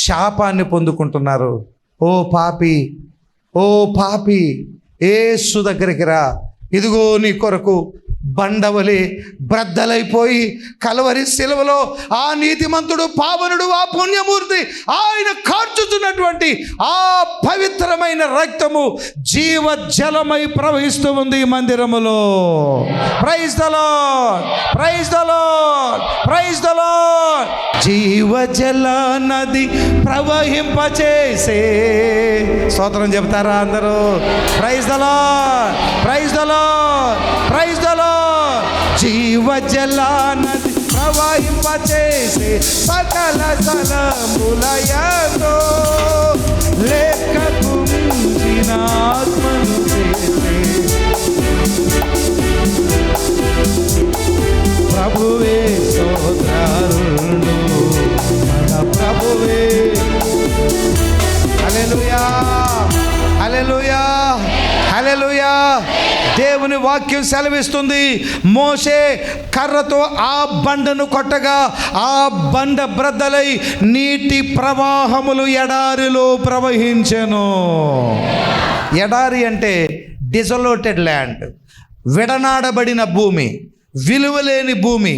శాపాన్ని పొందుకుంటున్నారు. ఓ పాపి, ఓ పాపి, యేసు దగ్గరికి రా. ఇదిగో నీ కొరకు బండవలే బ్రద్దలైపోయి కలవరి శిలువలో ఆ నీతిమంతుడు, పావనుడు, ఆ పుణ్యమూర్తి ఆయన కార్చుతున్నటువంటి ఆ పవిత్రమైన రక్తము జీవజలమై ప్రవహిస్తూ ఉంది ఈ మందిరములో. Praise the Lord, praise the Lord, praise the Lord. జీవజల నది ప్రవహింపచేసే స్తోత్రం చెప్తారా అందరూ? Praise the Lord, praise the Lord, praise the Lord. జీవజల నది ప్రవహింపచేసే సకల సలములయందు లెక్కకు మించిన ఆత్మను చేసే ప్రభువే స్తోత్రారుడు మన ప్రభువే. హల్లెలూయా, హల్లెలూయా, హల్లెలూయా. దేవుని వాక్యం సెలవిస్తుంది, మోషే కర్రతో ఆ బండను కొట్టగా ఆ బండ బ్రద్దలై నీటి ప్రవాహములు ఎడారిలో ప్రవహించెను. ఎడారి అంటే డిజలోటెడ్ ల్యాండ్, విడనాడబడిన భూమి, విలువలేని భూమి,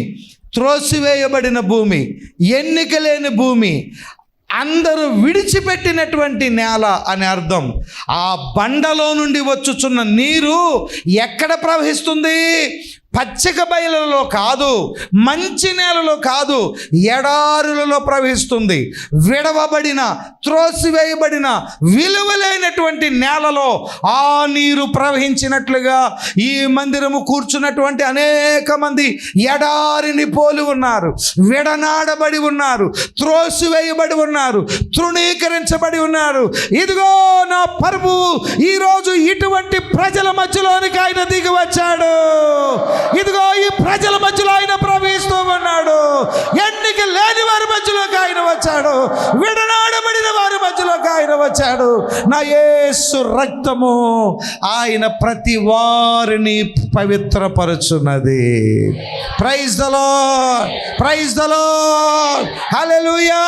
త్రోసివేయబడిన భూమి, ఎన్నిక లేని భూమి, అందరూ విడిచిపెట్టినటువంటి నేల అని అర్థం. ఆ బండలో నుండి వచ్చుచున్న నీరు ఎక్కడ ప్రవహిస్తుంది? పచ్చిక బయలులో కాదు, మంచి నేలలో కాదు, ఎడారులలో ప్రవహిస్తుంది. విడవబడిన, త్రోసివేయబడిన, విలువలేనటువంటి నేలలో ఆ నీరు ప్రవహించినట్లుగా ఈ మందిరము కూర్చున్నటువంటి అనేక మంది ఎడారిని పోలి ఉన్నారు, విడనాడబడి ఉన్నారు, త్రోసివేయబడి ఉన్నారు, తృణీకరించబడి ఉన్నారు. ఇదిగో నా ప్రభువు ఈరోజు ఇటువంటి ప్రజల మధ్యలోనికి ఆయన దిగి వచ్చాడు. ఇదిగో ఈ ప్రజల మధ్యలో ఆయన ప్రవేశిస్తూ ఉన్నాడు. ఎన్నిక లేని వారి మధ్యలోకి ఆయన వచ్చాడు, విడనాడబడిన వారి మధ్యలోకి ఆయన వచ్చాడు. నా యేసు రక్తము ఆయన ప్రతి వారిని పవిత్రపరుచున్నది. Praise the Lord, praise the Lord, hallelujah.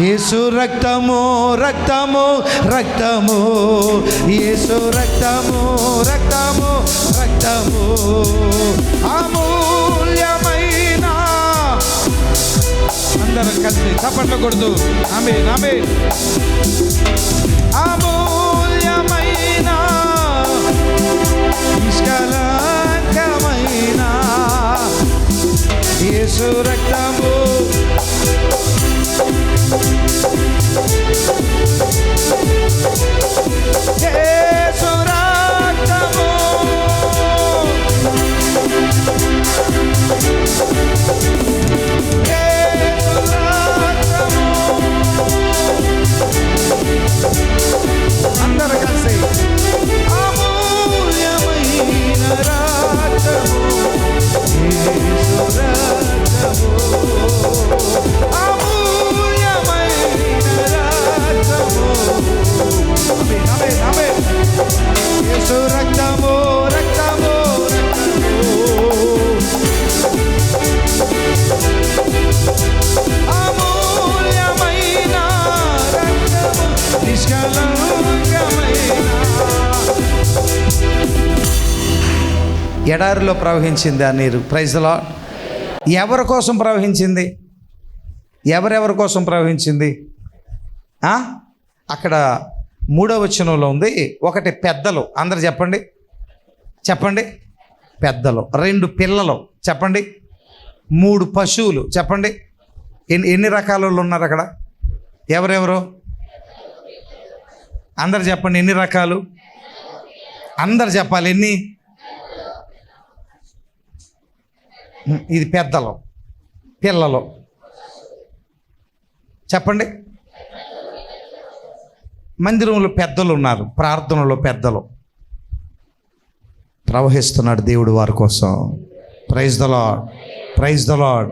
Yesu రక్తము, రక్తము, రక్తము, యేసు రక్తము, రక్తము, రక్తము, అమూల్యమైన. అందరం కలిసి చప్పట్లు కొడుతూ ఆమేన్, ఆమేన్. అమూల్యమైన నిష్కళంకమైన యేసు రక్తము, యేసు రక్తము, యేసు రక్తము. అందరూ కలిసి అమూల్యమైన రక్తము, యేసు రక్తము, అమూల్యమైన రక్తము. ఆమేన్, ఆమేన్, ఆమేన్. యేసు రక్తము, రక్తము, అమూల్యమైన రక్తము, నిష్కళంకమైన. ఎడారిలో ప్రవహించింది ఆ నీరు. Praise the Lord. ఎవరి కోసం ప్రవహించింది? ఎవరెవరి కోసం ప్రవహించింది? అక్కడ 3వ వచనంలో ఉంది, ఒకటి పెద్దలు. అందరు చెప్పండి, చెప్పండి. పెద్దలు, 2 పిల్లలు చెప్పండి, 3 పశువులు చెప్పండి. ఎన్ని రకాల వాళ్ళు ఉన్నారు అక్కడ? ఎవరెవరు? అందరు చెప్పండి, ఎన్ని రకాలు? అందరు చెప్పాలి, ఎన్ని? ఇది పెద్దలు, పిల్లలు చెప్పండి. మందిరంలో పెద్దలు ఉన్నారు, ప్రార్థనలో పెద్దలు. ప్రవహిస్తున్నాడు దేవుడు వారి కోసం. Praise the Lord, praise the Lord.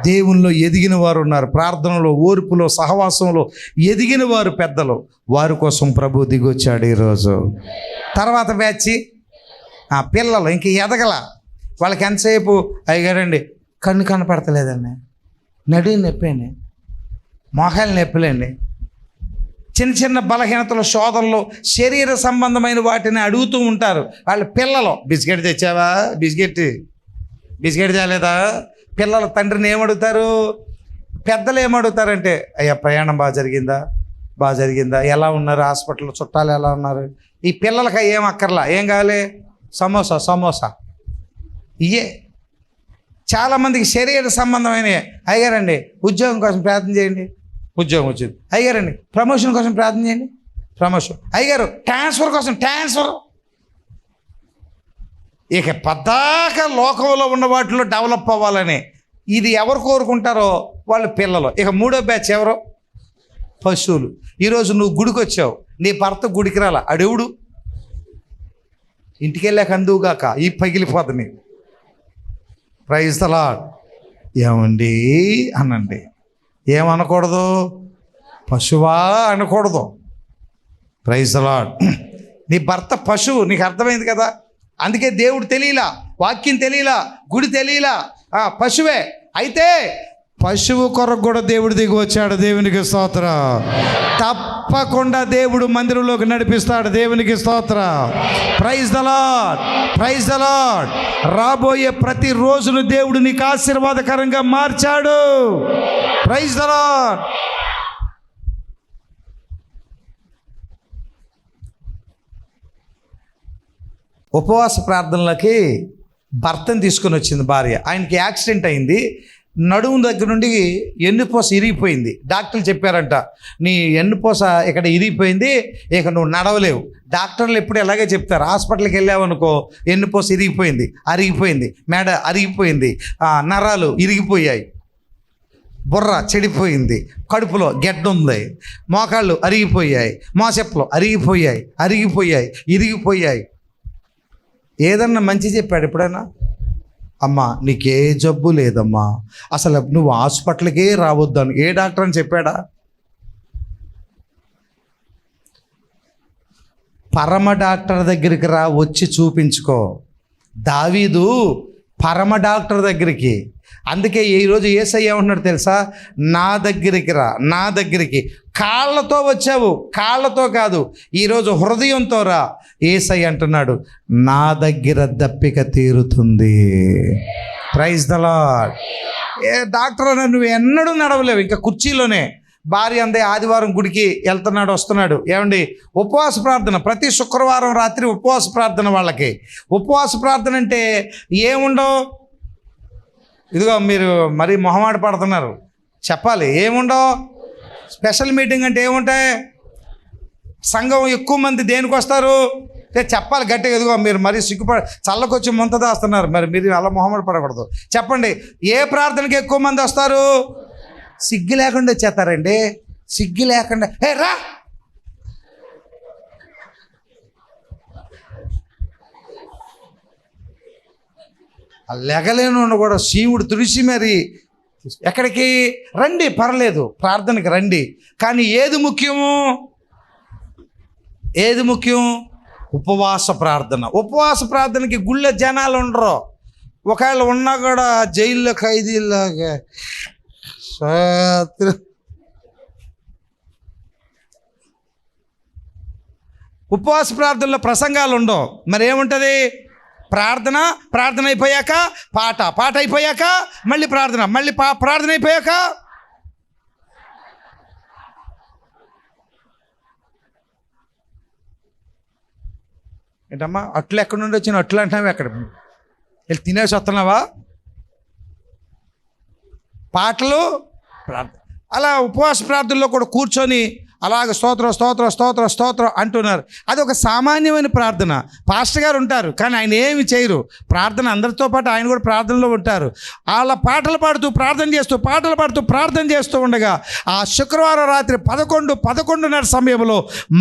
దేవునిలో ఎదిగిన వారు ఉన్నారు, ప్రార్థనలో, ఓర్పులో, సహవాసంలో ఎదిగిన వారు పెద్దలు. వారి కోసం ప్రభు దిగొచ్చాడు ఈరోజు. తర్వాత బ్యాచ్ పిల్లలు ఇంక ఎదగల, వాళ్ళకి ఎంతసేపు అయ్యారండి కన్ను కనపడతలేదండి, నడుము నొప్పండి, మోకాలు నొప్పులండి, చిన్న చిన్న బలహీనతలు, శోధనలు, శరీర సంబంధమైన వాటిని అడుగుతూ ఉంటారు వాళ్ళ పిల్లలు. బిస్కెట్ తెచ్చావా, బిస్కెట్ తేలేదా? పిల్లల తండ్రిని ఏమడుగుతారు? పెద్దలు ఏమడుగుతారంటే, అయ్యా ప్రయాణం బాగా జరిగిందా, ఎలా ఉన్నారు, హాస్పిటల్లో చుట్టాలు ఎలా ఉన్నారు? ఈ పిల్లలకి ఏం అక్కర్లా, ఏం కావాలి? సమోసా ఇయే. చాలామందికి శరీర సంబంధమైన, అయ్యారండి ఉద్యోగం కోసం ప్రార్థన చేయండి, ఉద్యోగం వచ్చింది. అయ్యారండి ప్రమోషన్ కోసం ప్రార్థన చేయండి, ప్రమోషన్. అయ్యారు ట్రాన్స్ఫర్ కోసం, ట్రాన్స్ఫర్. ఇక పద్దాక లోకంలో ఉన్న వాటిలో డెవలప్ అవ్వాలని ఇది ఎవరు కోరుకుంటారో వాళ్ళ పిల్లలు. ఇక మూడో బ్యాచ్ ఎవరు? పశువులు. ఈరోజు నువ్వు గుడికి వచ్చావు, నీ భర్త గుడికి రాలా, అడెవుడు? ఇంటికి వెళ్ళాక అందువుగాక ఈ పగిలిపోతుంది. Praise the Lord. ఏమండి అనండి, ఏమనకూడదు? పశువా అనకూడదు. Praise the Lord. నీ భర్త పశువు, నీకు అర్థమైంది కదా. అందుకే దేవుడు తెలియలా, వాక్యం తెలియలా, గుడి తెలియలా, పశువే. అయితే పశువు కొరకు కూడా దేవుడు దిగి వచ్చాడు. దేవునికి స్తోత్రం. తప్పకుండా దేవుడు మందిరంలోకి నడిపిస్తాడు. దేవునికి స్తోత్రం. Praise the Lord, praise the Lord. రాబోయే ప్రతి రోజును దేవుడు నీకు ఆశీర్వాదకరంగా మార్చాడు. Praise the Lord. ఉపవాస ప్రార్థనలకి భర్తను తీసుకొని వచ్చింది భార్య. ఆయనకి యాక్సిడెంట్ అయింది, నడుము దగ్గర నుండి ఎన్నుపూస ఇరిగిపోయింది. డాక్టర్లు చెప్పారంట, నీ ఎన్నుపూస ఇక్కడ ఇరిగిపోయింది, ఇక నువ్వు నడవలేవు. డాక్టర్లు ఎప్పుడు ఎలాగే చెప్తారు, హాస్పిటల్కి వెళ్ళావనుకో ఎన్నుపూస అరిగిపోయింది, మెడ అరిగిపోయింది, నరాలు ఇరిగిపోయాయి, బుర్ర చెడిపోయింది, కడుపులో గెడ్డ ఉంది, మోకాళ్ళు అరిగిపోయాయి, మోచెప్పలు ఇరిగిపోయాయి. ఏదన్నా మంచి చెప్పాడు ఎప్పుడైనా? అమ్మా నీకే జబ్బు లేదమ్మా, అసలు నువ్వు హాస్పిటల్కే రావద్దని ఏ డాక్టర్ అని చెప్పాడా? పరమ డాక్టర్ దగ్గరికి రా, వచ్చి చూపించుకో. దావీదు పరమ డాక్టర్ దగ్గరికి. అందుకే ఈరోజు యేసయ్య ఏమంటున్నాడు తెలుసా? నా దగ్గరికి రా, నా దగ్గరికి. కాళ్ళతో వచ్చావు, కాళ్ళతో కాదు, ఈరోజు హృదయంతో రా. యేసయ్య అంటున్నాడు, నా దగ్గర దప్పిక తీరుతుంది. Praise the lord. డాక్టర్ అన్న నువ్వు ఎన్నడూ నడవలేవు, ఇంకా కుర్చీలోనే. భార్య అందే ఆదివారం గుడికి వెళ్తున్నాడు, వస్తున్నాడు. ఏమండి ఉపవాస ప్రార్థన, ప్రతి శుక్రవారం రాత్రి ఉపవాస ప్రార్థన. వాళ్ళకి ఉపవాస ప్రార్థన అంటే ఏముండవు. ఇదిగో మీరు మరీ మొహమాట పడుతున్నారు, చెప్పాలి. ఏముండవు. స్పెషల్ మీటింగ్ అంటే ఏముంటాయి? సంఘం ఎక్కువ మంది దేనికి వస్తారు చెప్పాలి గట్టిగా. ఇదిగో మీరు మరీ చల్లకొచ్చి ముంత దాస్తున్నారు, మరి మీరు అలా మొహమాట పడకూడదు. చెప్పండి, ఏ ప్రార్థనకి ఎక్కువ మంది వస్తారు? సిగ్గు లేకుండా వచ్చేస్తారండి, సిగ్గు లేకుండా. హే రా, లెగలేను కూడా శివుడు తుడిసి మరి ఎక్కడికి రండి, పర్లేదు ప్రార్థనకి రండి. కానీ ఏది ముఖ్యం? ఉపవాస ప్రార్థన. ఉపవాస ప్రార్థనకి గుళ్ళ జనాలు ఉండరు. ఒకవేళ ఉన్నా కూడా జైల్లో ఖైదీలాగా ఉపవాస ప్రార్థనలో ప్రసంగాలు ఉండవు. మరి ఏముంటుంది? ప్రార్థన అయిపోయాక పాట అయిపోయాక మళ్ళీ ప్రార్థన, మళ్ళీ ప్రార్థన అయిపోయాక ఏంటమ్మా అట్లు ఎక్కడి నుండి వచ్చిన అట్లు అంటున్నావు, ఎక్కడ వెళ్ళి తినేసి వస్తున్నావా? పాటలు, ప్రార్థన. అలా ఉపవాస ప్రార్థనలో కూడా కూర్చొని అలాగ స్తోత్రం అంటున్నారు. అది ఒక సామాన్యమైన ప్రార్థన. పాస్టర్ గారు ఉంటారు, కానీ ఆయన ఏమి చేయరు. ప్రార్థన అందరితో పాటు ఆయన కూడా ప్రార్థనలో ఉంటారు. అలా పాటలు పాడుతూ ప్రార్థన చేస్తూ ఉండగా ఆ శుక్రవారం రాత్రి 11:30 సమయంలో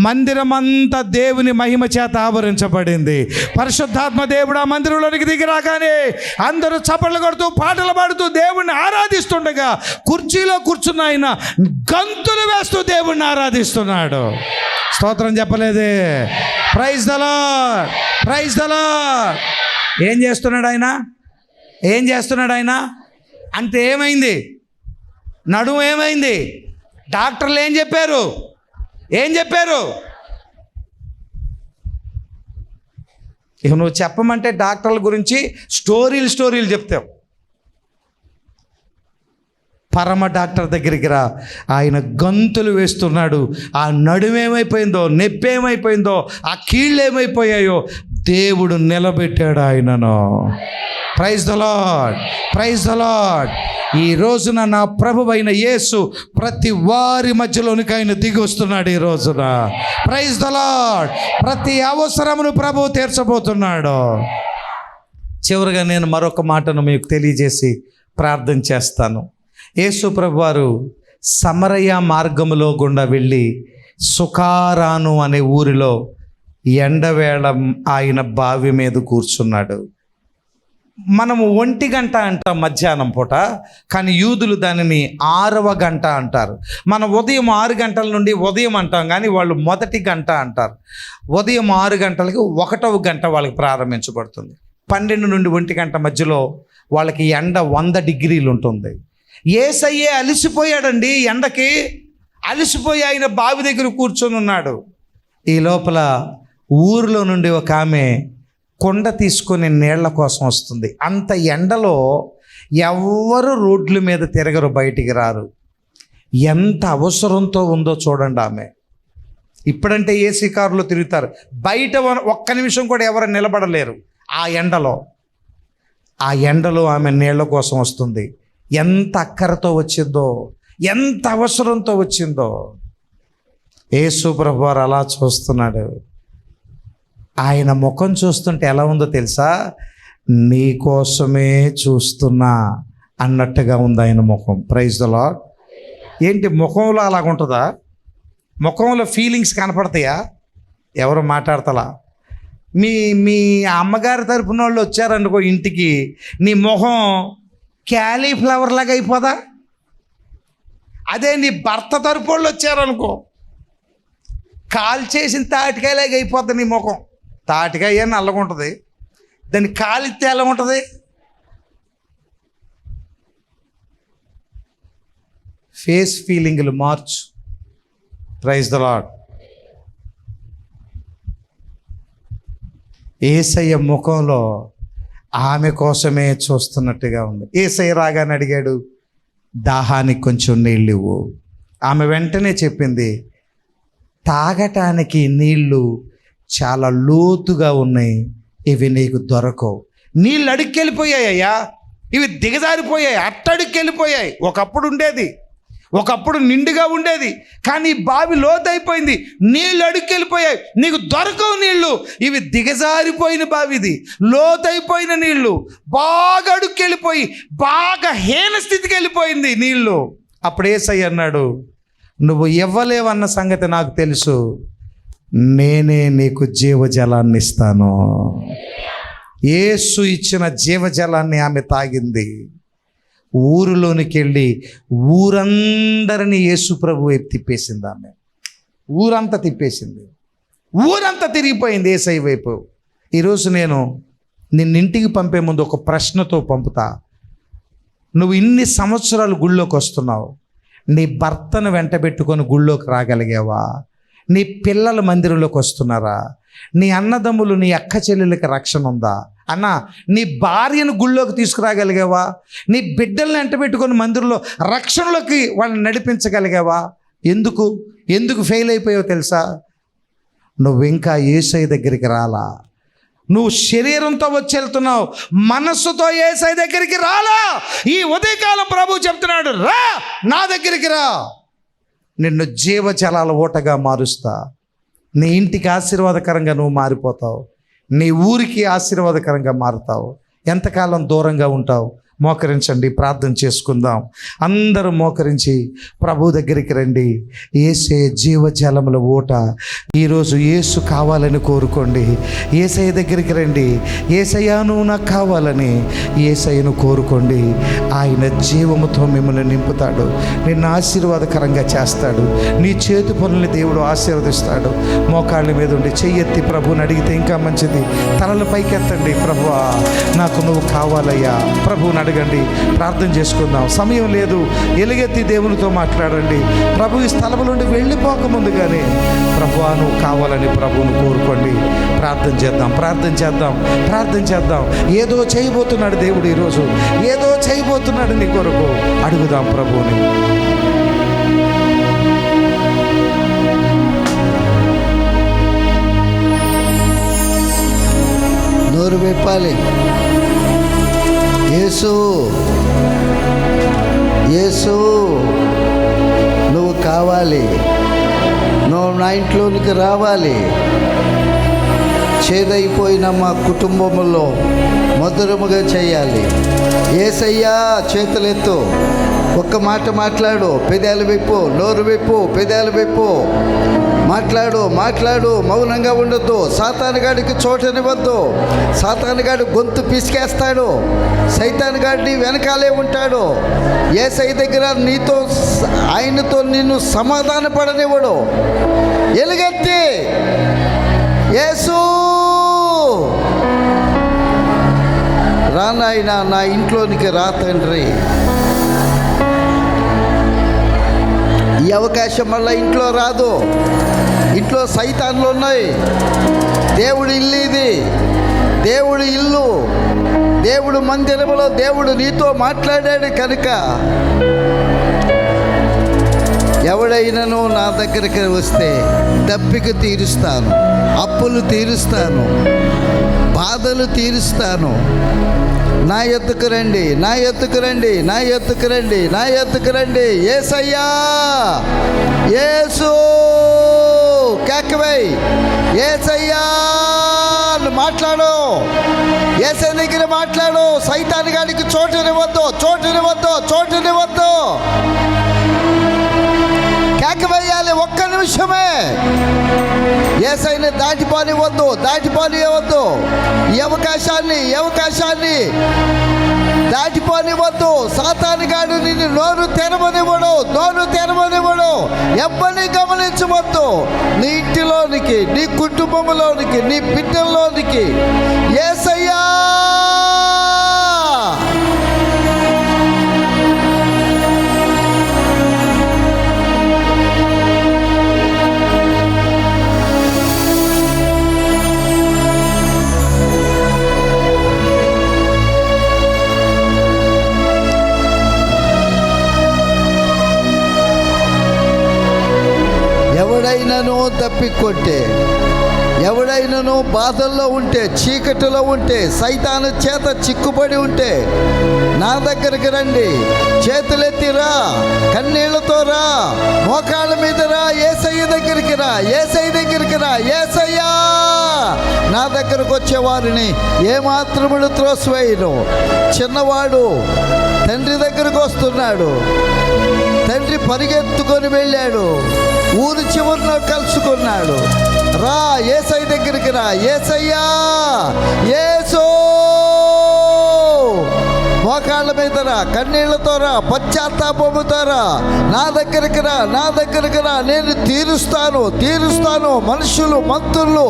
మందిరమంతా దేవుని మహిమ చేత ఆవరించబడింది. పరిశుద్ధాత్మ దేవుడు ఆ మందిరంలోనికి దిగి రాగానే అందరూ చప్పట్లు కొడుతూ పాటలు పాడుతూ దేవుణ్ణి ఆరాధిస్తుండగా కుర్చీలో కూర్చున్న ఆయన గంతులు వేస్తూ దేవుణ్ణి ఆరాధించారు. ఆరాధిస్తున్నాడు. స్తోత్రం చెప్పలేదే? Praise the Lord, praise the Lord. ఏం చేస్తున్నాడు ఆయన? ఏం చేస్తున్నాడు ఆయన అంటే ఏమైంది? నడుము ఏమైంది? డాక్టర్లు ఏం చెప్పారు? ఏం చెప్పారు? ఇక నువ్వు చెప్పమంటే డాక్టర్ల గురించి స్టోరీలు చెప్తావు. పరమ డాక్టర్ దగ్గరికి రా, ఆయన గంతులు వేస్తున్నాడు. ఆ నడుమేమైపోయిందో, నొప్పి ఏమైపోయిందో, ఆ కీళ్ళు ఏమైపోయాయో దేవుడు నిలబెట్టాడు ఆయనను. Praise the Lord, praise the Lord. ఈ రోజున నా ప్రభువైన యేసు ప్రతి వారి మధ్యలోనికి ఆయన దిగి వస్తున్నాడు ఈ రోజున. Praise the lord. ప్రతి అవసరమును ప్రభువు తీర్చబోతున్నాడు. చివరిగా నేను మరొక మాటను మీకు తెలియజేసి ప్రార్థన చేస్తాను. యేసు ప్రభువారు సమరయ మార్గములో గుండా వెళ్ళి సుకారాను అనే ఊరిలో ఎండవేళ ఆయన బావి మీద కూర్చున్నాడు. మనము 1 గంట అంటాం మధ్యాహ్నం పూట, కానీ యూదులు దానిని 6వ గంట అంటారు. మనం ఉదయం 6 గంటల నుండి ఉదయం అంటాం, కానీ వాళ్ళు మొదటి గంట అంటారు. ఉదయం 6 గంటలకి 1వ గంట వాళ్ళకి ప్రారంభించబడుతుంది. 12 నుండి 1 గంట మధ్యలో వాళ్ళకి ఎండ 100 డిగ్రీలు ఉంటుంది. యేసయ్యే అలసిపోయాడండి, ఎండకి అలసిపోయి ఆయన బావి దగ్గర కూర్చొని ఉన్నాడు. ఈ లోపల ఊరిలో నుండి ఒక ఆమె కొండ తీసుకొని నీళ్ల కోసం వస్తుంది. అంత ఎండలో ఎవ్వరు రోడ్ల మీద తిరగరు, బయటికి రారు. ఎంత అవసరంతో ఉందో చూడండి ఆమె. ఇప్పుడంటే ఏసీ కారులో తిరుగుతారు, బయట ఒక్క నిమిషం కూడా ఎవరు నిలబడలేరు ఆ ఎండలో. ఆ ఎండలో ఆమె నీళ్ల కోసం వస్తుంది. ఎంత అక్కరతో వచ్చిందో, ఎంత అవసరంతో వచ్చిందో. యేసు ప్రభువారు అలా చూస్తున్నాడు. ఆయన ముఖం చూస్తుంటే ఎలా ఉందో తెలుసా? నీ కోసమే చూస్తున్నా అన్నట్టుగా ఉంది ఆయన ముఖం. Praise the lord. ఏంటి ముఖంలో అలాగుంటుందా? ముఖంలో ఫీలింగ్స్ కనపడతాయా? ఎవరు మాట్లాడతలా? మీ మీ అమ్మగారి తరపున వాళ్ళు వచ్చారనుకో ఇంటికి, నీ ముఖం క్యాలీఫ్లవర్ లాగా అయిపోదా? అదే నీ భర్త తరపు వాళ్ళు వచ్చారనుకో, కాల్ చేసిన తాటికాయలాగా అయిపోద్ది నీ ముఖం. తాటికాయ నల్లగా ఉంటుంది, దాన్ని కాలిస్తే ఎలా ఉంటుంది? ఫేస్ ఫీలింగ్లు మార్చు. Praise the Lord. యేసయ్య ముఖంలో ఆమె కోసమే చూస్తున్నట్టుగా ఉంది. యేసయ్య రాగానే అడిగాడు, దాహానికి కొంచెం నీళ్ళు ఇవ్వు. ఆమె వెంటనే చెప్పింది, తాగటానికి నీళ్ళు చాలా లోతుగా ఉన్నాయి, ఇవి నీకు దొరకవు. నీళ్ళు అడుక్కెళ్ళిపోయాయ్యా, ఇవి దిగజారిపోయాయి, అట్టడుక్కెళ్ళిపోయాయి. ఒకప్పుడు ఉండేది, ఒకప్పుడు నిండుగా ఉండేది, కానీ బావి లోతైపోయింది, నీళ్ళు అడుక్కెళ్ళిపోయాయి, నీకు దొరకవు నీళ్ళు. ఇవి దిగజారిపోయిన బావిది, లోతైపోయిన నీళ్ళు, బాగా అడుక్కెళ్ళిపోయి బాగా హీన స్థితికి వెళ్ళిపోయింది నీళ్ళు. అప్పుడు యేసయ్య అన్నాడు, నువ్వు ఇవ్వలేవన్న సంగతి నాకు తెలుసు, నేనే నీకు జీవజలాన్ని ఇస్తాను. యేసు ఇచ్చిన జీవజలాన్ని ఆమె తాగింది. ఊరిలోనికి వెళ్ళి ఊరందరినీ యేసు ప్రభు వైపు తిప్పేసింది ఆమె. ఊరంతా తిప్పేసింది, ఊరంతా తిరిగిపోయింది యేసయ్య వైపు. ఈరోజు నేను నిన్నింటికి పంపే ముందు ఒక ప్రశ్నతో పంపుతా. నువ్వు ఇన్ని సంవత్సరాలు గుళ్ళోకి వస్తున్నావు, నీ భర్తను వెంటబెట్టుకొని గుళ్ళోకి రాగలిగావా? నీ పిల్లల మందిరంలోకి వస్తున్నారా? నీ అన్నదమ్ములు, నీ అక్క చెల్లెలకి రక్షణ ఉందా? అన్న, నీ భార్యను గుళ్ళోకి తీసుకురాగలిగావా? నీ బిడ్డల్ని వెంటబెట్టుకొని మందిరంలో రక్షణలోకి వాళ్ళని నడిపించగలిగావా? ఎందుకు ఫెయిల్ అయిపోయావో తెలుసా? నువ్వు ఇంకా యేసయ్య దగ్గరికి రాలా. నువ్వు శరీరంతో వచ్చి వెళ్తున్నావు, మనస్సుతో యేసయ్య దగ్గరికి రాలా. ఈ ఉదయకాలం ప్రభు చెప్తున్నాడు, రా నా దగ్గరికి రా, నిన్ను జీవజలాల ఊటగా మారుస్తా. నీ ఇంటికి ఆశీర్వాదకరంగా నువ్వు మారిపోతావు, నీ ఊరికి ఆశీర్వాదకరంగా మారుతావు. ఎంతకాలం దూరంగా ఉంటావు? మోకరించండి, ప్రార్థన చేసుకుందాం. అందరూ మోకరించి ప్రభు దగ్గరికి రండి. యేసే జీవజలముల ఊట. ఈరోజు యేసు కావాలని కోరుకోండి. యేసయ్య దగ్గరికి రండి. యేసయ్య నువ్వు నాకు కావాలని యేసయ్యను కోరుకోండి. ఆయన జీవముతో మిమ్మల్ని నింపుతాడు, నిన్ను ఆశీర్వాదకరంగా చేస్తాడు. నీ చేతి పనుల్ని దేవుడు ఆశీర్వదిస్తాడు. మోకాళ్ళ మీద ఉండి చెయ్యెత్తి ప్రభువుని అడిగితే ఇంకా మంచిది. తలల పైకెత్తండి. ప్రభువా నాకు నువ్వు కావాలయ్యా. ప్రభువుని అడగండి, ప్రార్థన చేసుకుందాం. సమయం లేదు, ఎలుగెత్తి దేవునితో మాట్లాడండి. ప్రభు ఈ స్థలం నుండి వెళ్ళిపోకముందుగానే ప్రభువా నువ్వు కావాలని ప్రభువును కోరుకోండి. ప్రార్థన చేద్దాం, ప్రార్థన చేద్దాం, ప్రార్థన చేద్దాం. ఏదో చేయబోతున్నాడు దేవుడు, ఈరోజు ఏదో చేయబోతున్నాడు నీ కొరకు. అడుగుదాం ప్రభువుని. నోరు విప్పాలి. యేసు, యేసు నువ్వు కావాలి, నువ్వు నా ఇంట్లోనికి రావాలి. చేదైపోయిన మా కుటుంబంలో మధురముగా చేయాలి. యేసయ్యా చేతులెత్తు, ఒక్క మాట మాట్లాడు. పెదాలు విప్పు, నోరు విప్పు, పెదాలు విప్పు. మాట్లాడు, మాట్లాడు. మౌనంగా ఉండొద్దు. సాతానుగాడికి చోటనివ్వద్దు. సాతానుగాడు గొంతు పిసికేస్తాడు. సైతానుగాడిని వెనకాలే ఉంటాడు. యేసయ్య దగ్గర నీతో, ఆయనతో నిన్ను సమాధాన పడనివ్వడు. ఎలుగెత్తి యేసు రా నాయనా, నా ఇంట్లోనికి రా తండ్రి. ఈ అవకాశం మళ్ళీ ఇంట్లో రాదు. ఇంట్లో సైతాన్లు ఉన్నాయి. దేవుడి ఇల్లు ఇది, దేవుడి ఇల్లు, దేవుడు మందిరములో దేవుడు నీతో మాట్లాడాడు కనుక ఎవడైనాను నా దగ్గరికి వస్తే దప్పిక తీరుస్తాను, అప్పులు తీరుస్తాను, బాధలు తీరుస్తాను. నా ఎత్తుకు రండి, నా ఎత్తుకు రండి, నా ఎత్తుకు రండి, నా ఎత్తుకు రండి. యేసయ్యా, యేసు కేకవై, యేసయ్యా మాట్లాడు. యేసయ్య దగ్గర మాట్లాడు. సైతాను గాడికి చోటునివ్వద్దు, చోటునివ్వద్దు, చోటునివ్వద్దు. కేకవేయాలి. ఒక్క నిమిషమే. యేసయ్యని దాటిపోనివ్వద్దు, దాటిపోనివ్వద్దు. ఈ అవకాశాన్ని దాటిపోనివ్వద్దు. సాతానుగాడు నిన్ను నోరు తెరవనివ్వడు, నోరు తెరవనివ్వడు. ఎవ్వరిని గమనించవద్దు. నీ ఇంటిలోనికి, నీ కుటుంబంలోనికి, నీ బిడ్డల్లోనికి యేసయ్యా ఎవడైనాను తప్పికొట్టే, ఎవడైనాను బాధల్లో ఉంటే, చీకటిలో ఉంటే, సైతాను చేత చిక్కుబడి ఉంటే నా దగ్గరికి రండి. చేతులెత్తిరా, కన్నీళ్లతో రా, మోకాళ్ళ మీద రా. యేసయ్య దగ్గరికి రా, యేసయ్య దగ్గరికి రా. యేసయ్యా నా దగ్గరకు వచ్చేవారిని ఏమాత్రముడు త్రోసివేయను. చిన్నవాడు తండ్రి దగ్గరకు వస్తున్నాడు. తండ్రి పరిగెత్తుకొని వెళ్ళాడు, ఊరు చివరిలో కలుసుకున్నాడు. రా, యేసయ్య దగ్గరికి రా. యేసయ్యా, యేసు మోకాళ్ళ మీద రా, కన్నీళ్లతో రా, పశ్చాత్తాపముతో రా. నా దగ్గరికి రా, నా దగ్గరికి రా. నేను తీరుస్తాను. మనుషులు, మంత్రులు,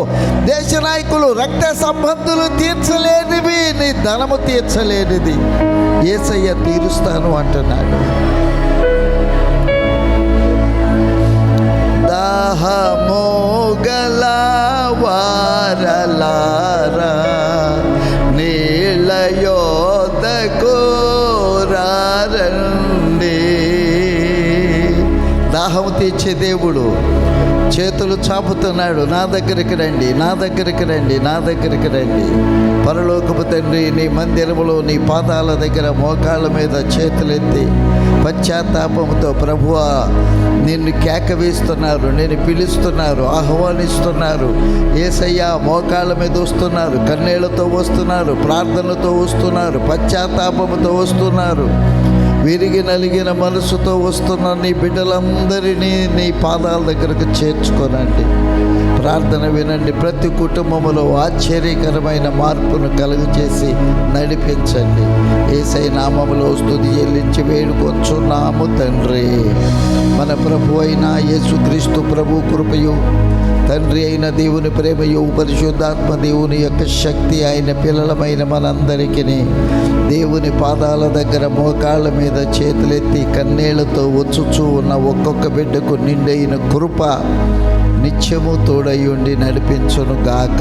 దేశ నాయకులు, రక్త సంబంధులు తీర్చలేనివి, నీ ధనము తీర్చలేనిది యేసయ్య తీరుస్తాను అంటున్నాడు. దాహము గల వారలారా నీళ్ళ యోదకు రండి. దాహము తీర్చే దేవుడు, చేతులు చాపుతున్నాడు, నా దగ్గరికి రండి, నా దగ్గరికి రండి, నా దగ్గరికి రండి. పరలోకపు తండ్రి, నీ మందిరములో నీ పాదాల దగ్గర మోకాళ్ళ మీద చేతులెత్తి పశ్చాత్తాపంతో ప్రభువా నిన్ను కేక వేస్తున్నారు, నేను పిలుస్తున్నారు, ఆహ్వానిస్తున్నారు. యేసయ్యా మోకాళ్ళ మీద వస్తున్నారు, కన్నీళ్లతో వస్తున్నారు, ప్రార్థనలతో వస్తున్నారు, పశ్చాత్తాపంతో వస్తున్నారు, విరిగి నలిగిన మనసుతో వస్తున్న నీ బిడ్డలందరినీ నీ పాదాల దగ్గరకు చేర్చుకోనండి. ప్రార్థన వినండి. ప్రతి కుటుంబంలో ఆశ్చర్యకరమైన మార్పును కలుగజేసి నడిపించండి. యేసై నామములో స్తుతి చెల్లించి వేడుకొంచున్నాము తండ్రి. మన ప్రభు అయిన యేసుక్రీస్తు ప్రభు కృపయు, తండ్రి అయిన దేవుని ప్రేమయు, పరిశుద్ధాత్మ దేవుని యొక్క శక్తి ఆయన పిల్లలమైన మనందరికీ దేవుని పాదాల దగ్గర మోకాళ్ళ మీద చేతులెత్తి కన్నీళ్లతో వచ్చుచూ ఉన్న ఒక్కొక్క బిడ్డకు నిండైన కృప నిత్యము తోడై ఉండి నడిపించును గాక.